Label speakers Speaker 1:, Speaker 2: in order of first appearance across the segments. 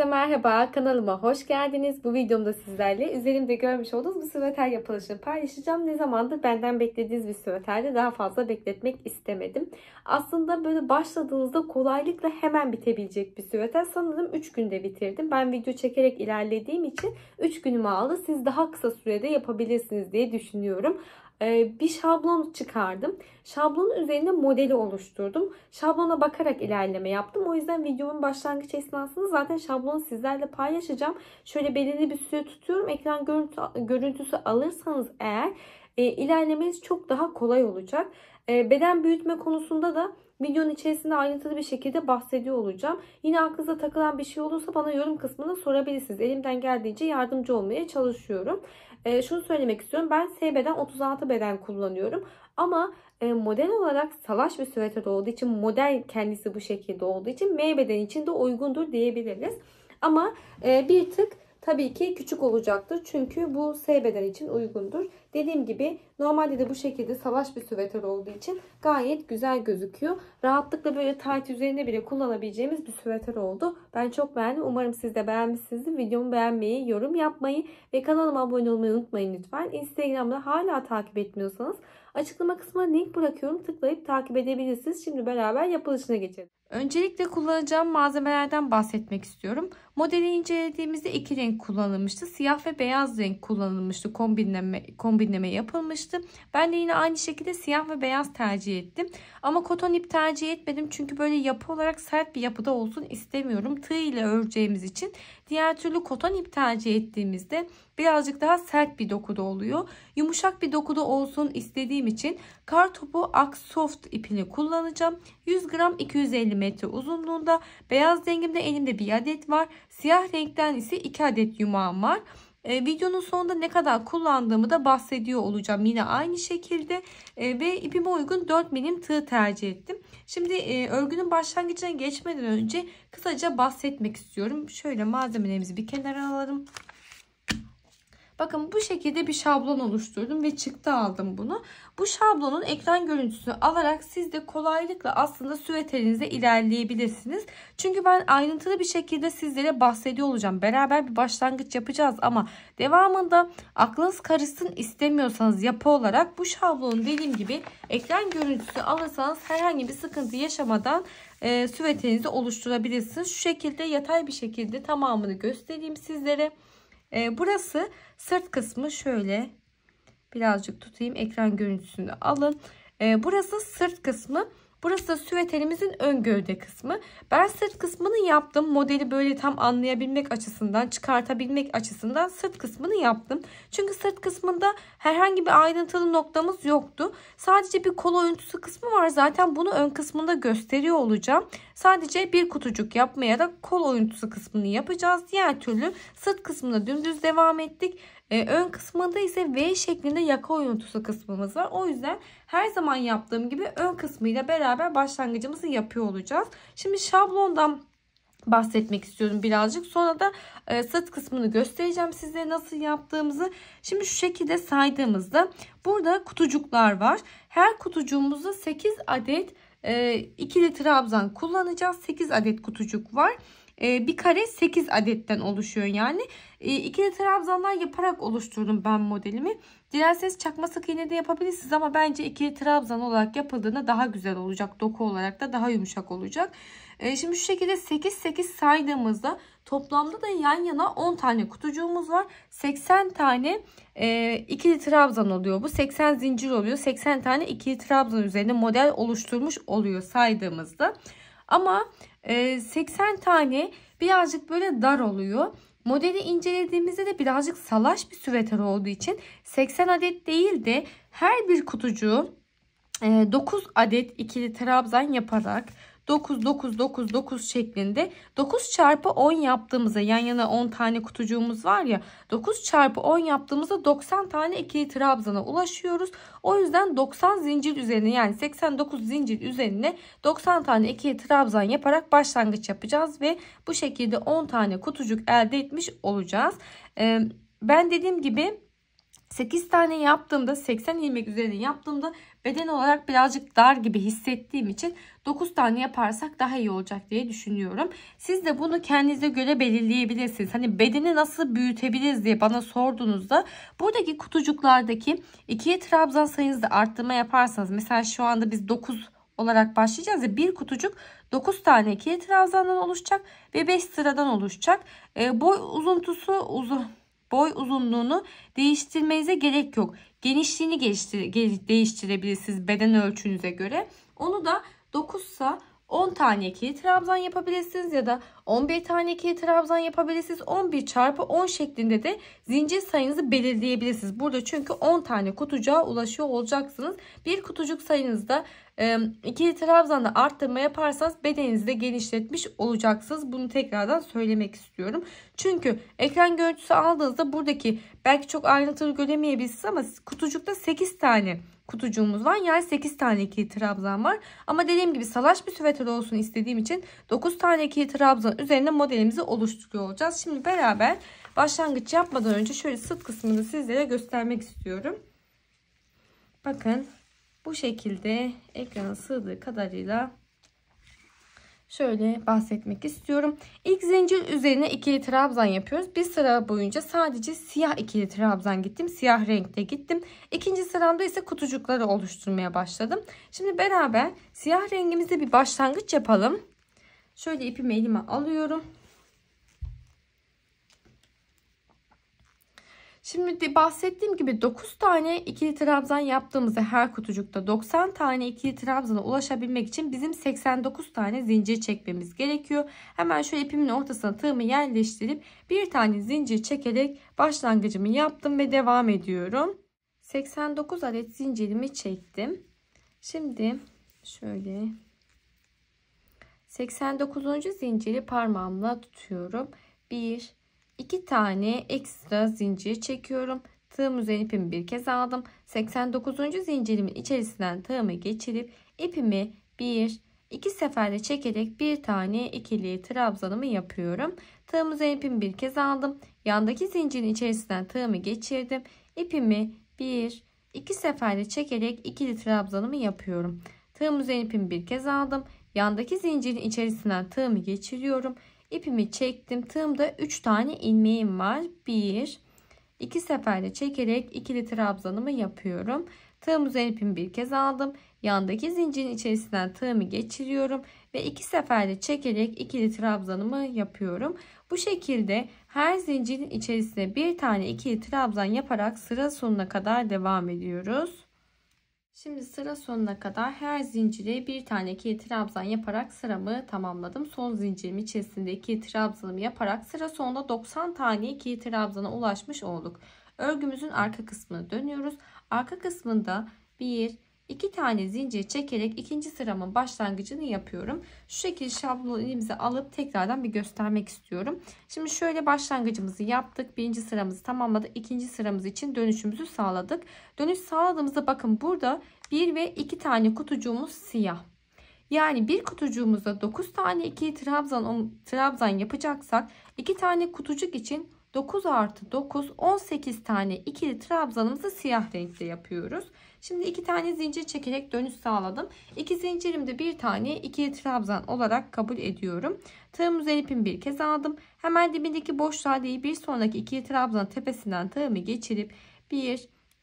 Speaker 1: Herkese merhaba, kanalıma hoş geldiniz. Bu videomda sizlerle üzerimde görmüş olduğunuz bir süveter yapılışını paylaşacağım. Ne zamandır benden beklediğiniz bir süveterde daha fazla bekletmek istemedim. Aslında böyle başladığınızda kolaylıkla hemen bitebilecek bir süveter. Sanırım 3 günde bitirdim. Ben video çekerek ilerlediğim için 3 günümü aldı. Siz daha kısa sürede yapabilirsiniz diye düşünüyorum. Bir şablon çıkardım. Şablonun üzerine modeli oluşturdum. Şablona bakarak ilerleme yaptım. O yüzden videomun başlangıç esnasında zaten şablonu sizlerle paylaşacağım. Şöyle belirli bir süre tutuyorum. Ekran görüntüsü alırsanız eğer ilerlemeniz çok daha kolay olacak. Beden büyütme konusunda da videonun içerisinde ayrıntılı bir şekilde bahsediyor olacağım. Yine aklınıza takılan bir şey olursa bana yorum kısmında sorabilirsiniz. Elimden geldiğince yardımcı olmaya çalışıyorum. Şunu söylemek istiyorum. Ben S beden 36 beden kullanıyorum. Ama model olarak salaş bir süveter olduğu için, model kendisi bu şekilde olduğu için M beden için de uygundur diyebiliriz. Ama bir tık tabii ki küçük olacaktır. Çünkü bu S beden için uygundur. Dediğim gibi normalde de bu şekilde salaş bir süveter olduğu için gayet güzel gözüküyor. Rahatlıkla böyle tayt üzerinde bile kullanabileceğimiz bir süveter oldu. Ben çok beğendim. Umarım siz de beğenmişsinizdir. Videomu beğenmeyi, yorum yapmayı ve kanalıma abone olmayı unutmayın lütfen. Instagram'da hala takip etmiyorsanız açıklama kısmına link bırakıyorum. Tıklayıp takip edebilirsiniz. Şimdi beraber yapılışına geçelim. Öncelikle kullanacağım malzemelerden bahsetmek istiyorum. Modeli incelediğimizde iki renk kullanılmıştı. Siyah ve beyaz renk kullanılmıştı. Kombinleme yapılmıştı. Ben de yine aynı şekilde siyah ve beyaz tercih ettim. Ama koton ip tercih etmedim. Çünkü böyle yapı olarak sert bir yapıda olsun istemiyorum. Tığ ile öreceğimiz için. Diğer türlü koton ip tercih ettiğimizde birazcık daha sert bir dokuda oluyor. Yumuşak bir dokuda olsun istediğim için Kartopu Aksoft ipini kullanacağım. 100 gram 250 metre uzunluğunda. Beyaz rengimde elimde bir adet var. Siyah renkten ise 2 adet yumağım var. Videonun sonunda ne kadar kullandığımı da bahsediyor olacağım. Yine aynı şekilde ve ipime uygun 4 milim tığ tercih ettim. Şimdi örgünün başlangıcına geçmeden önce kısaca bahsetmek istiyorum. Şöyle malzemelerimizi bir kenara alalım. Bakın bu şekilde bir şablon oluşturdum ve çıktı aldım bunu. Bu şablonun ekran görüntüsünü alarak siz de kolaylıkla aslında süveterinizde ilerleyebilirsiniz. Çünkü ben ayrıntılı bir şekilde sizlere bahsediyor olacağım. Beraber bir başlangıç yapacağız ama devamında aklınız karışsın istemiyorsanız yapı olarak bu şablonu dediğim gibi ekran görüntüsü alırsanız herhangi bir sıkıntı yaşamadan süveterinizi oluşturabilirsiniz. Şu şekilde yatay bir şekilde tamamını göstereyim sizlere. Burası sırt kısmı, şöyle birazcık tutayım, ekran görüntüsünü alın. Burası sırt kısmı. Burası da süveterimizin ön gövde kısmı. Ben sırt kısmını yaptım. Modeli böyle tam anlayabilmek açısından, çıkartabilmek açısından sırt kısmını yaptım. Çünkü sırt kısmında herhangi bir ayrıntılı noktamız yoktu. Sadece bir kol oyuntusu kısmı var. Zaten bunu ön kısmında gösteriyor olacağım. Sadece bir kutucuk yapmayarak kol oyuntusu kısmını yapacağız. Diğer türlü sırt kısmına dümdüz devam ettik. Ön kısmında ise V şeklinde yaka oyuntusu kısmımız var. O yüzden her zaman yaptığım gibi ön kısmıyla beraber başlangıcımızı yapıyor olacağız. Şimdi şablondan bahsetmek istiyorum birazcık. Sonra da sırt kısmını göstereceğim size nasıl yaptığımızı. Şimdi şu şekilde saydığımızda burada kutucuklar var. Her kutucuğumuzda 8 adet ikili trabzan kullanacağız. 8 adet kutucuk var. Bir kare 8 adetten oluşuyor yani. İkili trabzanlar yaparak oluşturdum ben modelimi. Dilerseniz çakma sık iğne de yapabilirsiniz ama bence ikili trabzan olarak yapıldığında daha güzel olacak. Doku olarak da daha yumuşak olacak. Şimdi şu şekilde 8-8 saydığımızda toplamda da yan yana 10 tane kutucuğumuz var. 80 tane ikili trabzan oluyor. Bu 80 zincir oluyor. 80 tane ikili trabzan üzerine model oluşturmuş oluyor saydığımızda. Ama 80 tane birazcık böyle dar oluyor. Modeli incelediğimizde de birazcık salaş bir süveter olduğu için 80 adet değil de her bir kutucuğu 9 adet ikili trabzan yaparak 9 9 9 9 şeklinde 9 çarpı 10 yaptığımızda, yan yana 10 tane kutucuğumuz var ya, 9 çarpı 10 yaptığımızda 90 tane ikili trabzana ulaşıyoruz. O yüzden 90 zincir üzerine, yani 89 zincir üzerine 90 tane ikili trabzan yaparak başlangıç yapacağız ve bu şekilde 10 tane kutucuk elde etmiş olacağız. Ben dediğim gibi 8 tane yaptığımda 80 ilmek üzerine yaptığımda beden olarak birazcık dar gibi hissettiğim için 9 tane yaparsak daha iyi olacak diye düşünüyorum. Siz de bunu kendinize göre belirleyebilirsiniz. Hani bedeni nasıl büyütebiliriz diye bana sorduğunuzda buradaki kutucuklardaki ikili trabzan sayınızda arttırma yaparsanız, mesela şu anda biz 9 olarak başlayacağız ya, bir kutucuk 9 tane ikili trabzandan oluşacak ve 5 sıradan oluşacak. Boy uzunluğunu değiştirmenize gerek yok. Genişliğini değiştirebilirsiniz beden ölçünüze göre. Onu da 9 ise 10 tane ikili trabzan yapabilirsiniz ya da 11 tane ikili trabzan yapabilirsiniz. 11 çarpı 10 şeklinde de zincir sayınızı belirleyebilirsiniz. Burada çünkü 10 tane kutucuğa ulaşıyor olacaksınız. Bir kutucuk sayınızda ikili trabzanda arttırma yaparsanız bedeninizi de genişletmiş olacaksınız. Bunu tekrardan söylemek istiyorum. Çünkü ekran görüntüsü aldığınızda buradaki belki çok ayrıntılı göremeyebilirsiniz ama kutucukta 8 tane kutucuğumuz var. Yani 8 tane ikili trabzan var. Ama dediğim gibi salaş bir süveter olsun istediğim için 9 tane ikili trabzan üzerine modelimizi oluşturuyor olacağız. Şimdi beraber başlangıç yapmadan önce şöyle sırt kısmını sizlere göstermek istiyorum. Bakın bu şekilde ekrana sığdığı kadarıyla şöyle bahsetmek istiyorum. İlk zincir üzerine ikili trabzan yapıyoruz. Bir sıra boyunca sadece siyah ikili trabzan gittim. Siyah renkte gittim. İkinci sıramda ise kutucukları oluşturmaya başladım. Şimdi beraber siyah rengimizde bir başlangıç yapalım. Şöyle ipimi elime alıyorum. Şimdi bahsettiğim gibi 9 tane ikili trabzan yaptığımızda her kutucukta 90 tane ikili trabzana ulaşabilmek için bizim 89 tane zincir çekmemiz gerekiyor. Hemen şöyle ipimin ortasına tığımı yerleştirip bir tane zincir çekerek başlangıcımı yaptım ve devam ediyorum. 89 adet zincirimi çektim. Şimdi şöyle 89. zinciri parmağımla tutuyorum. 2 tane ekstra zincir çekiyorum. Tığım üzerine ipimi bir kez aldım. 89. zincirimin içerisinden tığımı geçirip ipimi 2 seferde çekerek bir tane ikili trabzanımı yapıyorum. Tığım üzerine ipimi bir kez aldım. Yandaki zincirin içerisinden tığımı geçirdim. İpimi 2 seferde çekerek ikili trabzanımı yapıyorum. Tığım üzerine ipimi bir kez aldım. Yandaki zincirin içerisinden tığımı geçiriyorum. İpimi çektim. Tığımda 3 tane ilmeğim var. 2 seferde çekerek ikili trabzanımı yapıyorum. Tığım üzerine ipimi bir kez aldım. Yandaki zincirin içerisinden tığımı geçiriyorum ve 2 seferde çekerek ikili trabzanımı yapıyorum. Bu şekilde her zincirin içerisine bir tane ikili trabzan yaparak sıra sonuna kadar devam ediyoruz. Şimdi sıra sonuna kadar her zincire bir tane ikili trabzan yaparak sıramı tamamladım. Son zincirim içerisinde ikili trabzanımı yaparak sıra sonunda 90 tane ikili trabzana ulaşmış olduk. Örgümüzün arka kısmına dönüyoruz. Arka kısmında 2 tane zincir çekerek ikinci sıramın başlangıcını yapıyorum. Şu şekilde şablonu elimize alıp tekrardan bir göstermek istiyorum. Şimdi şöyle başlangıcımızı yaptık. Birinci sıramızı tamamladık. İkinci sıramız için dönüşümüzü sağladık. Dönüş sağladığımızda bakın burada 1 ve 2 tane kutucuğumuz siyah. Yani bir kutucuğumuzda 9 tane ikili trabzan yapacaksak 2 tane kutucuk için 9 artı 9 18 tane ikili trabzanımızı siyah renkte yapıyoruz. Şimdi 2 tane zincir çekerek dönüş sağladım. 2 zincirimde bir tane ikili trabzan olarak kabul ediyorum. Tığım üzerine ipimi bir kez aldım. Hemen dibindeki boşluğa değil bir sonraki ikili trabzan tepesinden tığımı geçirip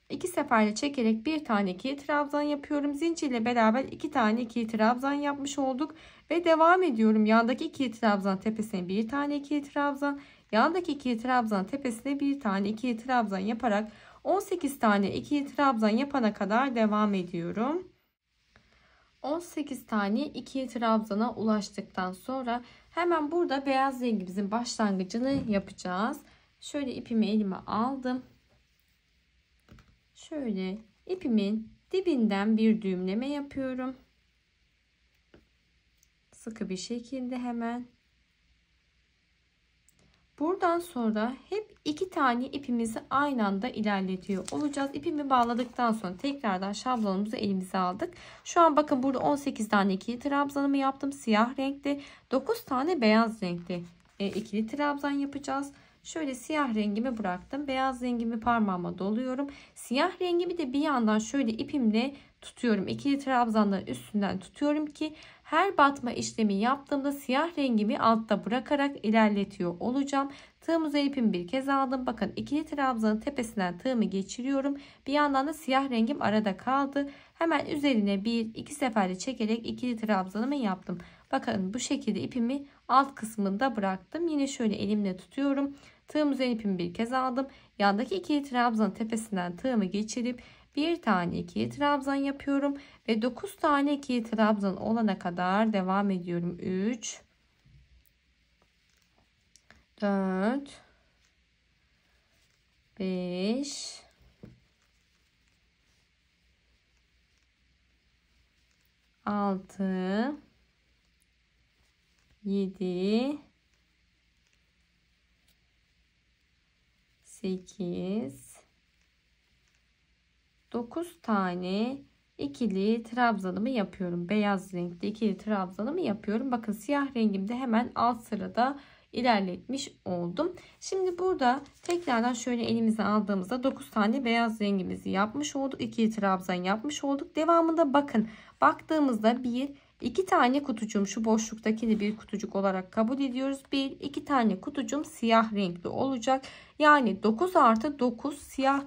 Speaker 1: 2 seferde çekerek bir tane ikili trabzan yapıyorum. Zincirle beraber 2 tane ikili trabzan yapmış olduk ve devam ediyorum. Yandaki ikili trabzan tepesine bir tane ikili trabzan, yandaki ikili trabzan tepesine bir tane ikili trabzan yaparak 18 tane ikili trabzan yapana kadar devam ediyorum. 18 tane ikili trabzana ulaştıktan sonra hemen burada beyaz rengimizin başlangıcını yapacağız. Şöyle ipimi elime aldım. Şöyle ipimin dibinden bir düğümleme yapıyorum. Sıkı bir şekilde hemen. Buradan sonra hep 2 tane ipimizi aynı anda ilerletiyor olacağız. İpimi bağladıktan sonra tekrardan şablonumuzu elimize aldık. Şu an bakın burada 18 tane ikili trabzanımı yaptım. Siyah renkte 9 tane beyaz renkte ikili trabzan yapacağız. şöyle siyah rengimi bıraktım. Beyaz rengimi parmağıma doluyorum. Siyah rengimi de bir yandan şöyle ipimle tutuyorum. İkili trabzanların üstünden tutuyorum ki her batma işlemi yaptığımda siyah rengimi altta bırakarak ilerletiyor olacağım. Tığım üzeri ipimi bir kez aldım. Bakın ikili trabzanın tepesinden tığımı geçiriyorum. Bir yandan da siyah rengim arada kaldı. Hemen üzerine bir iki seferde çekerek ikili trabzanımı yaptım. Bakın bu şekilde ipimi alt kısmında bıraktım. Yine şöyle elimle tutuyorum. Tığım üzerine ipimi bir kez aldım. Yandaki ikili trabzanın tepesinden tığımı geçirip bir tane ikili trabzan yapıyorum ve 9 tane ikili trabzan olana kadar devam ediyorum. 3 4 5 6 7 8 9 tane ikili trabzanımı yapıyorum. Beyaz renkli ikili trabzanımı yapıyorum. Bakın siyah rengimde hemen alt sırada ilerletmiş oldum. Şimdi burada tekrardan şöyle elimize aldığımızda 9 tane beyaz rengimizi yapmış olduk. İkili trabzan yapmış olduk. Devamında bakın baktığımızda bir iki tane kutucuğum, şu boşluktakini bir kutucuk olarak kabul ediyoruz. Bir iki tane kutucuğum siyah renkli olacak. Yani 9 artı 9 siyah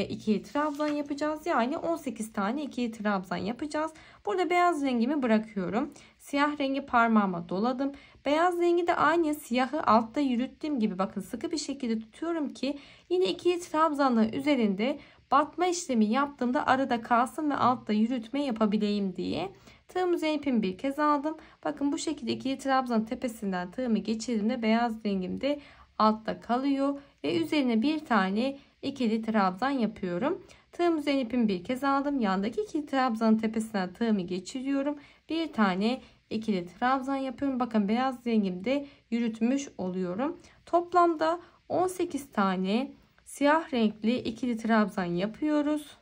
Speaker 1: ikili trabzan yapacağız. Yani 18 tane ikili trabzan yapacağız. Burada beyaz rengimi bırakıyorum. Siyah rengi parmağıma doladım. Beyaz rengi de aynı siyahı altta yürüttüğüm gibi bakın sıkı bir şekilde tutuyorum ki yine ikili trabzanların üzerinde batma işlemi yaptığımda arada kalsın ve altta yürütme yapabileyim diye. Tığım üzerine ipimi bir kez aldım. Bakın bu şekilde ikili trabzanın tepesinden tığımı geçirdiğimde beyaz rengim de altta kalıyor ve üzerine bir tane ikili trabzan yapıyorum. Tığım üzerine ipimi bir kez aldım. Yandaki ikili trabzanın tepesinden tığımı geçiriyorum. Bir tane ikili trabzan yapıyorum. Bakın beyaz rengimde yürütmüş oluyorum. Toplamda 18 tane siyah renkli ikili trabzan yapıyoruz.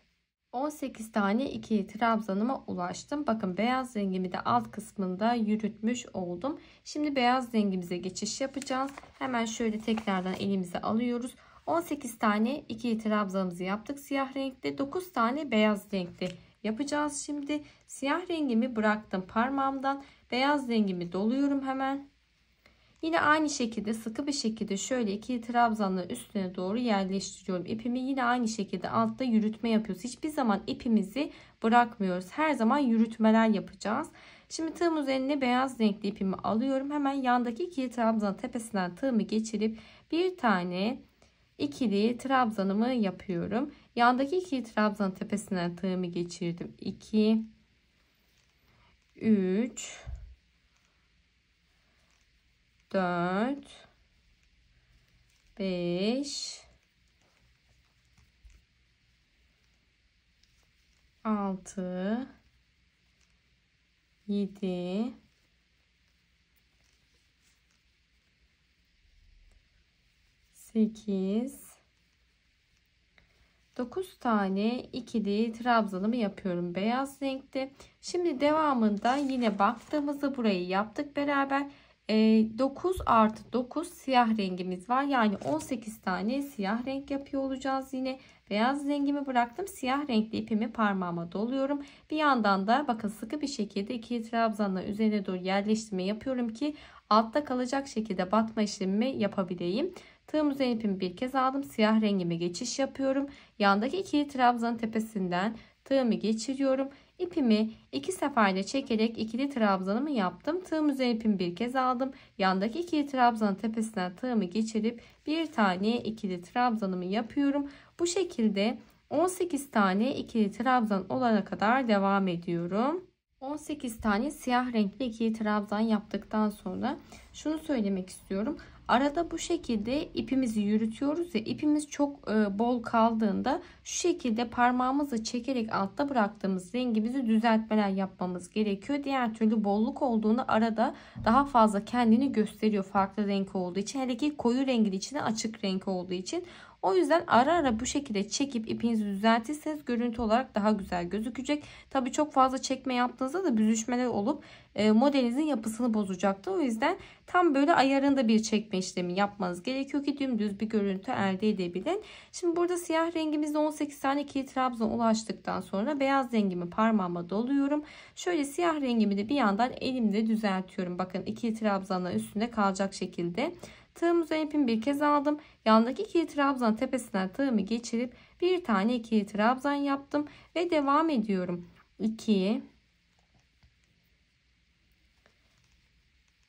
Speaker 1: 18 tane ikili trabzanıma ulaştım. Bakın beyaz rengimi de alt kısmında yürütmüş oldum. Şimdi beyaz rengimize geçiş yapacağız. Hemen şöyle tekrardan elimize alıyoruz. 18 tane ikili trabzanımızı yaptık. Siyah renkli 9 tane beyaz renkli yapacağız. Şimdi siyah rengimi bıraktım parmağımdan. Beyaz rengimi doluyorum hemen. Yine aynı şekilde sıkı bir şekilde şöyle ikili trabzanları üstüne doğru yerleştiriyorum. İpimi yine aynı şekilde altta yürütme yapıyoruz. Hiçbir zaman ipimizi bırakmıyoruz. Her zaman yürütmeler yapacağız. Şimdi tığım üzerine beyaz renkli ipimi alıyorum. Hemen yandaki ikili trabzanın tepesinden tığımı geçirip bir tane ikili trabzanımı yapıyorum. Yandaki ikili trabzanın tepesinden tığımı geçirdim. 2 3 4 5 6 7 8 9 tane ikili trabzanımı yapıyorum beyaz renkte. Şimdi devamında yine baktığımızda burayı yaptık beraber. 9 artı 9 siyah rengimiz var. Yani 18 tane siyah renk yapıyor olacağız yine. Beyaz rengimi bıraktım. Siyah renkli ipimi parmağıma doluyorum. Bir yandan da bakın sıkı bir şekilde ikili trabzanla üzerine doğru yerleştirme yapıyorum ki altta kalacak şekilde batma işlemimi yapabileyim. Tığım üzerine ipimi bir kez aldım. Siyah rengime geçiş yapıyorum. Yandaki ikili trabzanın tepesinden tığımı geçiriyorum. İpimi iki seferde çekerek ikili trabzanımı yaptım. Tığım üzerine ipimi bir kez aldım. Yandaki ikili trabzanın tepesinden tığımı geçirip bir tane ikili trabzanımı yapıyorum. Bu şekilde 18 tane ikili trabzan olana kadar devam ediyorum. 18 tane siyah renkli ikili trabzan yaptıktan sonra şunu söylemek istiyorum. Arada bu şekilde ipimizi yürütüyoruz ya, ipimiz çok bol kaldığında şu şekilde parmağımızla çekerek altta bıraktığımız rengimizi düzeltmeler yapmamız gerekiyor. Diğer türlü bolluk olduğunda arada daha fazla kendini gösteriyor farklı renk olduğu için. Hele ki koyu rengin içine açık renk olduğu için. O yüzden ara ara bu şekilde çekip ipinizi düzeltirseniz görüntü olarak daha güzel gözükecek. Tabii çok fazla çekme yaptığınızda da büzüşmeler olup modelinizin yapısını bozacaktır. O yüzden tam böyle ayarında bir çekme işlemi yapmanız gerekiyor ki dümdüz bir görüntü elde edebilin. Şimdi burada siyah rengimizde 18 tane ikili trabzan ulaştıktan sonra beyaz rengimi parmağıma doluyorum. Şöyle siyah rengimi de bir yandan elimle düzeltiyorum. Bakın ikili trabzanlar üstünde kalacak şekilde. Tığım üzerine ipimi bir kez aldım. Yandaki ikili trabzan tepesinden tığımı geçirip bir tane ikili trabzan yaptım ve devam ediyorum. 2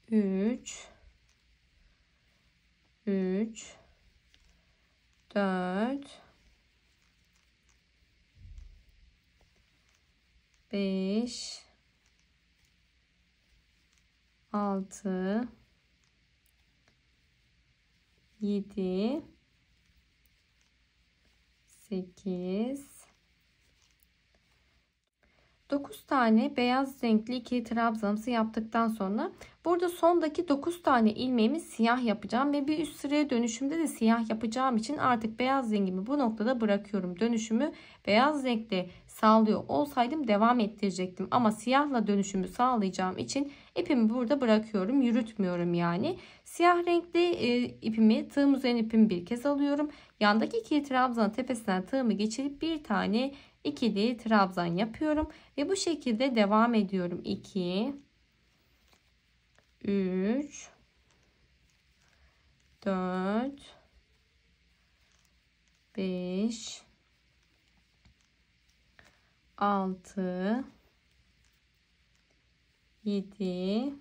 Speaker 1: 3 4 5 6 7 8 9 tane beyaz renkli ikili trabzanımızı yaptıktan sonra burada sondaki 9 tane ilmeğimi siyah yapacağım ve bir üst sıraya dönüşümde de siyah yapacağım için artık beyaz rengimi bu noktada bırakıyorum. Dönüşümü beyaz renkle sağlıyor olsaydım devam ettirecektim ama siyahla dönüşümü sağlayacağım için ipimi burada bırakıyorum, yürütmüyorum yani. Siyah renkli ipimi, tığım üzerine ipimi bir kez alıyorum. Yandaki ikili trabzanın tepesinden tığımı geçirip bir tane ikili trabzan yapıyorum ve bu şekilde devam ediyorum. 2 3 4 5 6 7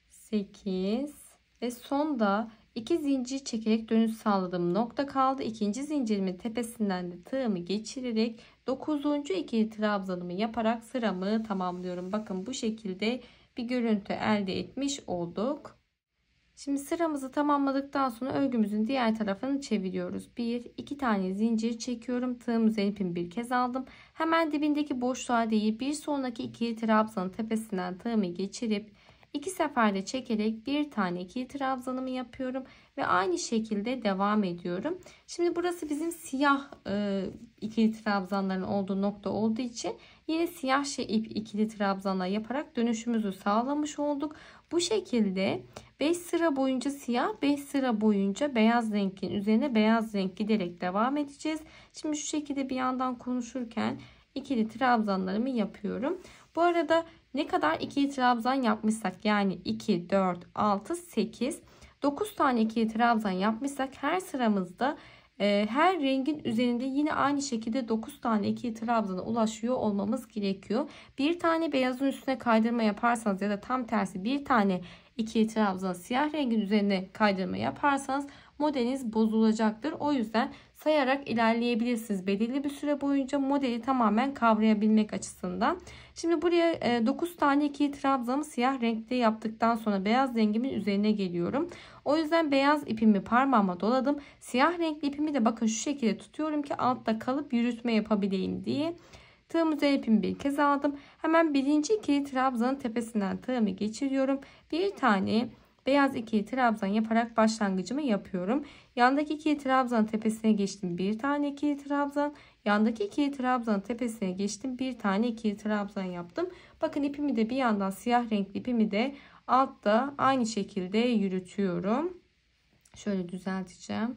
Speaker 1: 8 ve sonda 2 zincir çekerek dönüş sağladığım nokta kaldı. İkinci zincirimin tepesinden de tığımı geçirerek 9. ikili trabzanımı yaparak sıramı tamamlıyorum. Bakın bu şekilde bir görüntü elde etmiş olduk. Şimdi sıramızı tamamladıktan sonra örgümüzün diğer tarafını çeviriyoruz. 2 tane zincir çekiyorum. Tığım üzerine ipimi bir kez aldım. Hemen dibindeki boşluğa değil bir sonraki ikili trabzanın tepesinden tığımı geçirip 2 seferde çekerek bir tane ikili trabzanımı yapıyorum ve aynı şekilde devam ediyorum. Şimdi burası bizim siyah ikili trabzanların olduğu nokta olduğu için yine siyah ikili trabzanlar yaparak dönüşümüzü sağlamış olduk. Bu şekilde 5 sıra boyunca siyah, 5 sıra boyunca beyaz renkin üzerine beyaz renk giderek devam edeceğiz. Şimdi şu şekilde bir yandan konuşurken ikili trabzanlarımı yapıyorum. Bu arada ne kadar ikili trabzan yapmışsak yani 2, 4, 6, 8, 9 tane ikili trabzan yapmışsak her sıramızda her rengin üzerinde yine aynı şekilde 9 tane ikili trabzana ulaşıyor olmamız gerekiyor. Bir tane beyazın üstüne kaydırma yaparsanız ya da tam tersi bir tane ikili trabzan siyah rengin üzerine kaydırma yaparsanız modeliniz bozulacaktır. O yüzden sayarak ilerleyebilirsiniz belirli bir süre boyunca modeli tamamen kavrayabilmek açısından. Şimdi buraya 9 tane ikili trabzanımı siyah renkte yaptıktan sonra beyaz rengimin üzerine geliyorum. O yüzden beyaz ipimi parmağıma doladım. Siyah renkli ipimi de bakın şu şekilde tutuyorum ki altta kalıp yürütme yapabileyim diye. Tığım üzerine ipimi bir kez aldım. Hemen birinci ikili trabzanın tepesinden tığımı geçiriyorum. Bir tane beyaz ikili trabzan yaparak başlangıcımı yapıyorum. Yandaki ikili trabzan tepesine geçtim. Bir tane ikili trabzan. Yandaki ikili trabzan tepesine geçtim. Bir tane ikili trabzan yaptım. Bakın ipimi de bir yandan siyah renkli ipimi de altta aynı şekilde yürütüyorum. Şöyle düzelteceğim.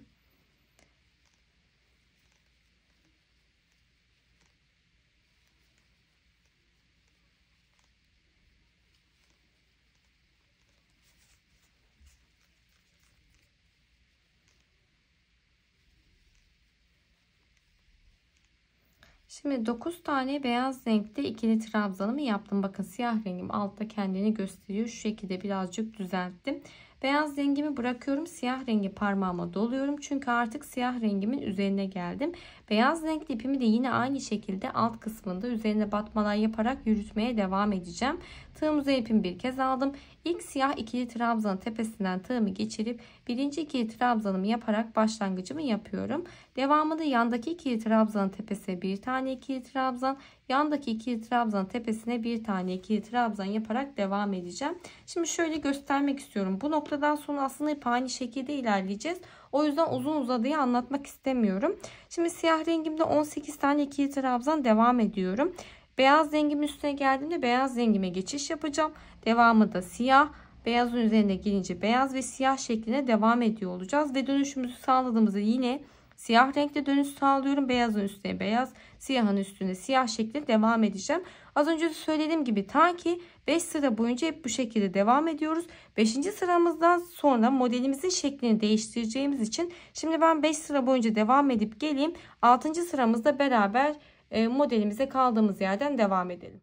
Speaker 1: Şimdi 9 tane beyaz renkte ikili trabzanımı yaptım. Bakın siyah rengim altta kendini gösteriyor. Şu şekilde birazcık düzelttim. Beyaz rengimi bırakıyorum. Siyah rengi parmağıma doluyorum. Çünkü artık siyah rengimin üzerine geldim. Beyaz renkli ipimi de yine aynı şekilde alt kısmında üzerine batmalar yaparak yürütmeye devam edeceğim. Tığım üzerine ipimi bir kez aldım. İlk siyah ikili trabzanın tepesinden tığımı geçirip birinci ikili trabzanımı yaparak başlangıcımı yapıyorum. Devamında yandaki ikili trabzanın tepesine bir tane ikili trabzan, yandaki ikili trabzanın tepesine bir tane ikili trabzan yaparak devam edeceğim. Şimdi şöyle göstermek istiyorum. Bu noktadan sonra aslında hep aynı şekilde ilerleyeceğiz. O yüzden uzun uzadıya anlatmak istemiyorum. Şimdi siyah rengimde 18 tane ikili trabzan devam ediyorum. Beyaz rengimin üstüne geldiğimde beyaz rengime geçiş yapacağım. Devamı da siyah, beyazın üzerine gelince beyaz ve siyah şeklinde devam ediyor olacağız. Ve dönüşümüzü sağladığımızda yine siyah renkte dönüş sağlıyorum. Beyazın üstüne beyaz, siyahın üstüne siyah şeklinde devam edeceğim. Az önce de söylediğim gibi ta ki 5 sıra boyunca hep bu şekilde devam ediyoruz. 5. sıramızdan sonra modelimizin şeklini değiştireceğimiz için şimdi ben 5 sıra boyunca devam edip geleyim. 6. sıramızda beraber modelimize kaldığımız yerden devam edelim.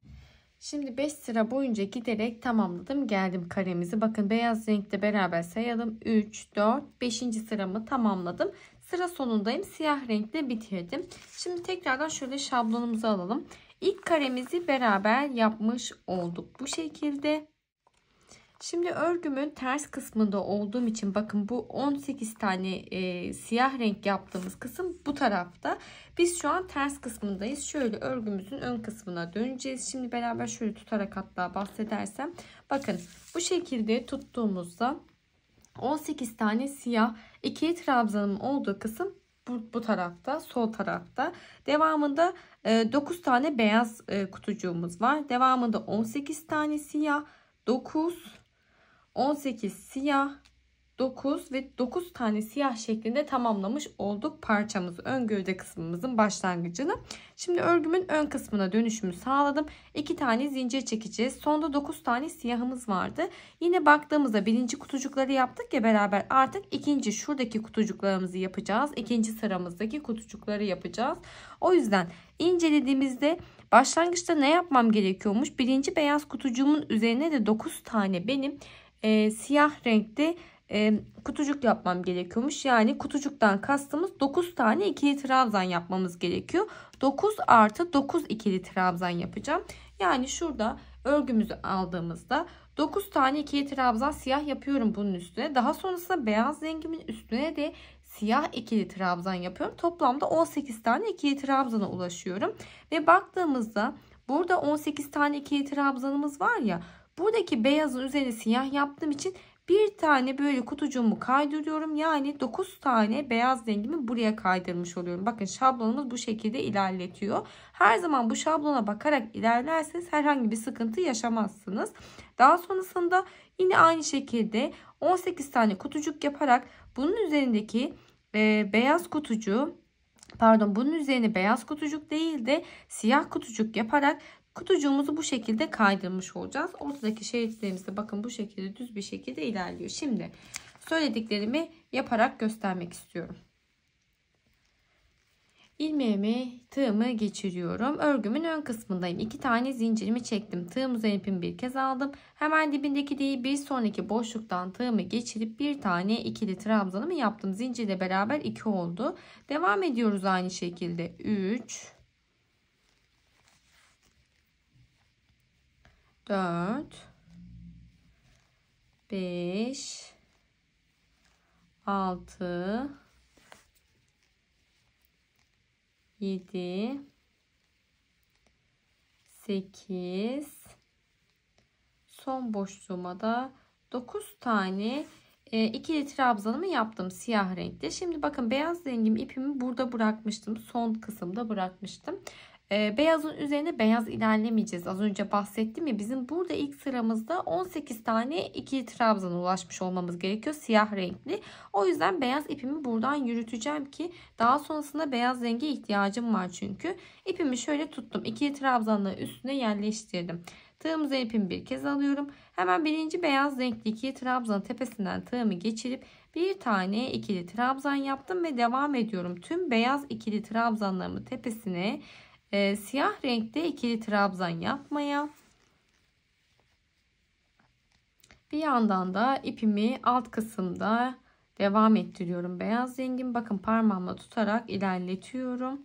Speaker 1: Şimdi 5 sıra boyunca giderek tamamladım. Geldim karemizi. Bakın beyaz renkle beraber sayalım. 3, 4, 5. sıramı tamamladım. Sıra sonundayım. Siyah renkle bitirdim. Şimdi tekrardan şöyle şablonumuzu alalım. İlk karemizi beraber yapmış olduk. Bu şekilde. Şimdi örgümün ters kısmında olduğum için bakın bu 18 tane siyah renk yaptığımız kısım bu tarafta. Biz şu an ters kısmındayız. Şöyle örgümüzün ön kısmına döneceğiz. Şimdi beraber şöyle tutarak hatta bahsedersem. Bakın bu şekilde tuttuğumuzda 18 tane siyah ikili trabzanın olduğu kısım bu tarafta, sol tarafta. Devamında 9 tane beyaz kutucuğumuz var. Devamında 18 tane siyah, 9, 18 siyah, 9 ve 9 tane siyah şeklinde tamamlamış olduk parçamızı, ön gövde kısmımızın başlangıcını. Şimdi örgümün ön kısmına dönüşümü sağladım. 2 tane zincir çekeceğiz. Sonda 9 tane siyahımız vardı. Yine baktığımızda birinci kutucukları yaptık ya beraber, artık ikinci şuradaki kutucuklarımızı yapacağız. İkinci sıramızdaki kutucukları yapacağız. O yüzden incelediğimizde başlangıçta ne yapmam gerekiyormuş? Birinci beyaz kutucuğumun üzerine de 9 tane benim siyah renkte kutucuk yapmam gerekiyormuş. Yani kutucuktan kastımız 9 tane ikili trabzan yapmamız gerekiyor. 9 artı 9 ikili trabzan yapacağım. Yani şurada örgümüzü aldığımızda 9 tane ikili trabzan siyah yapıyorum bunun üstüne. Daha sonrasında beyaz rengimin üstüne de siyah ikili trabzan yapıyorum. Toplamda 18 tane ikili trabzana ulaşıyorum. Ve baktığımızda burada 18 tane ikili trabzanımız var ya. Buradaki beyazın üzerine siyah yaptığım için bir tane böyle kutucuğumu kaydırıyorum. Yani 9 tane beyaz rengimi buraya kaydırmış oluyorum. Bakın şablonumuz bu şekilde ilerletiyor. Her zaman bu şablona bakarak ilerlerseniz herhangi bir sıkıntı yaşamazsınız. Daha sonrasında yine aynı şekilde 18 tane kutucuk yaparak bunun üzerindeki beyaz kutucuğu, pardon, bunun üzerine beyaz kutucuk değil de siyah kutucuk yaparak kutucuğumuzu bu şekilde kaydırmış olacağız. Ortadaki şeritlerimiz de bakın bu şekilde düz bir şekilde ilerliyor. Şimdi söylediklerimi yaparak göstermek istiyorum. İlmeğimi, tığımı geçiriyorum. Örgümün ön kısmındayım. 2 tane zincirimi çektim. Tığım üzerine ipimi bir kez aldım. Hemen dibindeki değil, bir sonraki boşluktan tığımı geçirip bir tane ikili trabzanımı yaptım. Zincirle beraber 2 oldu. Devam ediyoruz aynı şekilde. 3, 4, 5, 6, 7, 8, son boşluğuma da 9 tane ikili trabzanımı yaptım siyah renkte. Şimdi bakın beyaz rengim ipimi burada bırakmıştım. Son kısımda bırakmıştım. Beyazın üzerine beyaz ilerlemeyeceğiz. Az önce bahsettim ya, bizim burada ilk sıramızda 18 tane ikili trabzana ulaşmış olmamız gerekiyor siyah renkli. O yüzden beyaz ipimi buradan yürüteceğim ki daha sonrasında beyaz renge ihtiyacım var çünkü. İpimi şöyle tuttum. İkili trabzanları üstüne yerleştirdim. Tığım üzerine ipimi bir kez alıyorum. Hemen birinci beyaz renkli ikili trabzanın tepesinden tığımı geçirip bir tane ikili trabzan yaptım ve devam ediyorum. Tüm beyaz ikili trabzanlarımın tepesine siyah renkte ikili trabzan yapmaya. Bir yandan da ipimi alt kısımda devam ettiriyorum. Beyaz rengim, bakın parmağımla tutarak ilerletiyorum.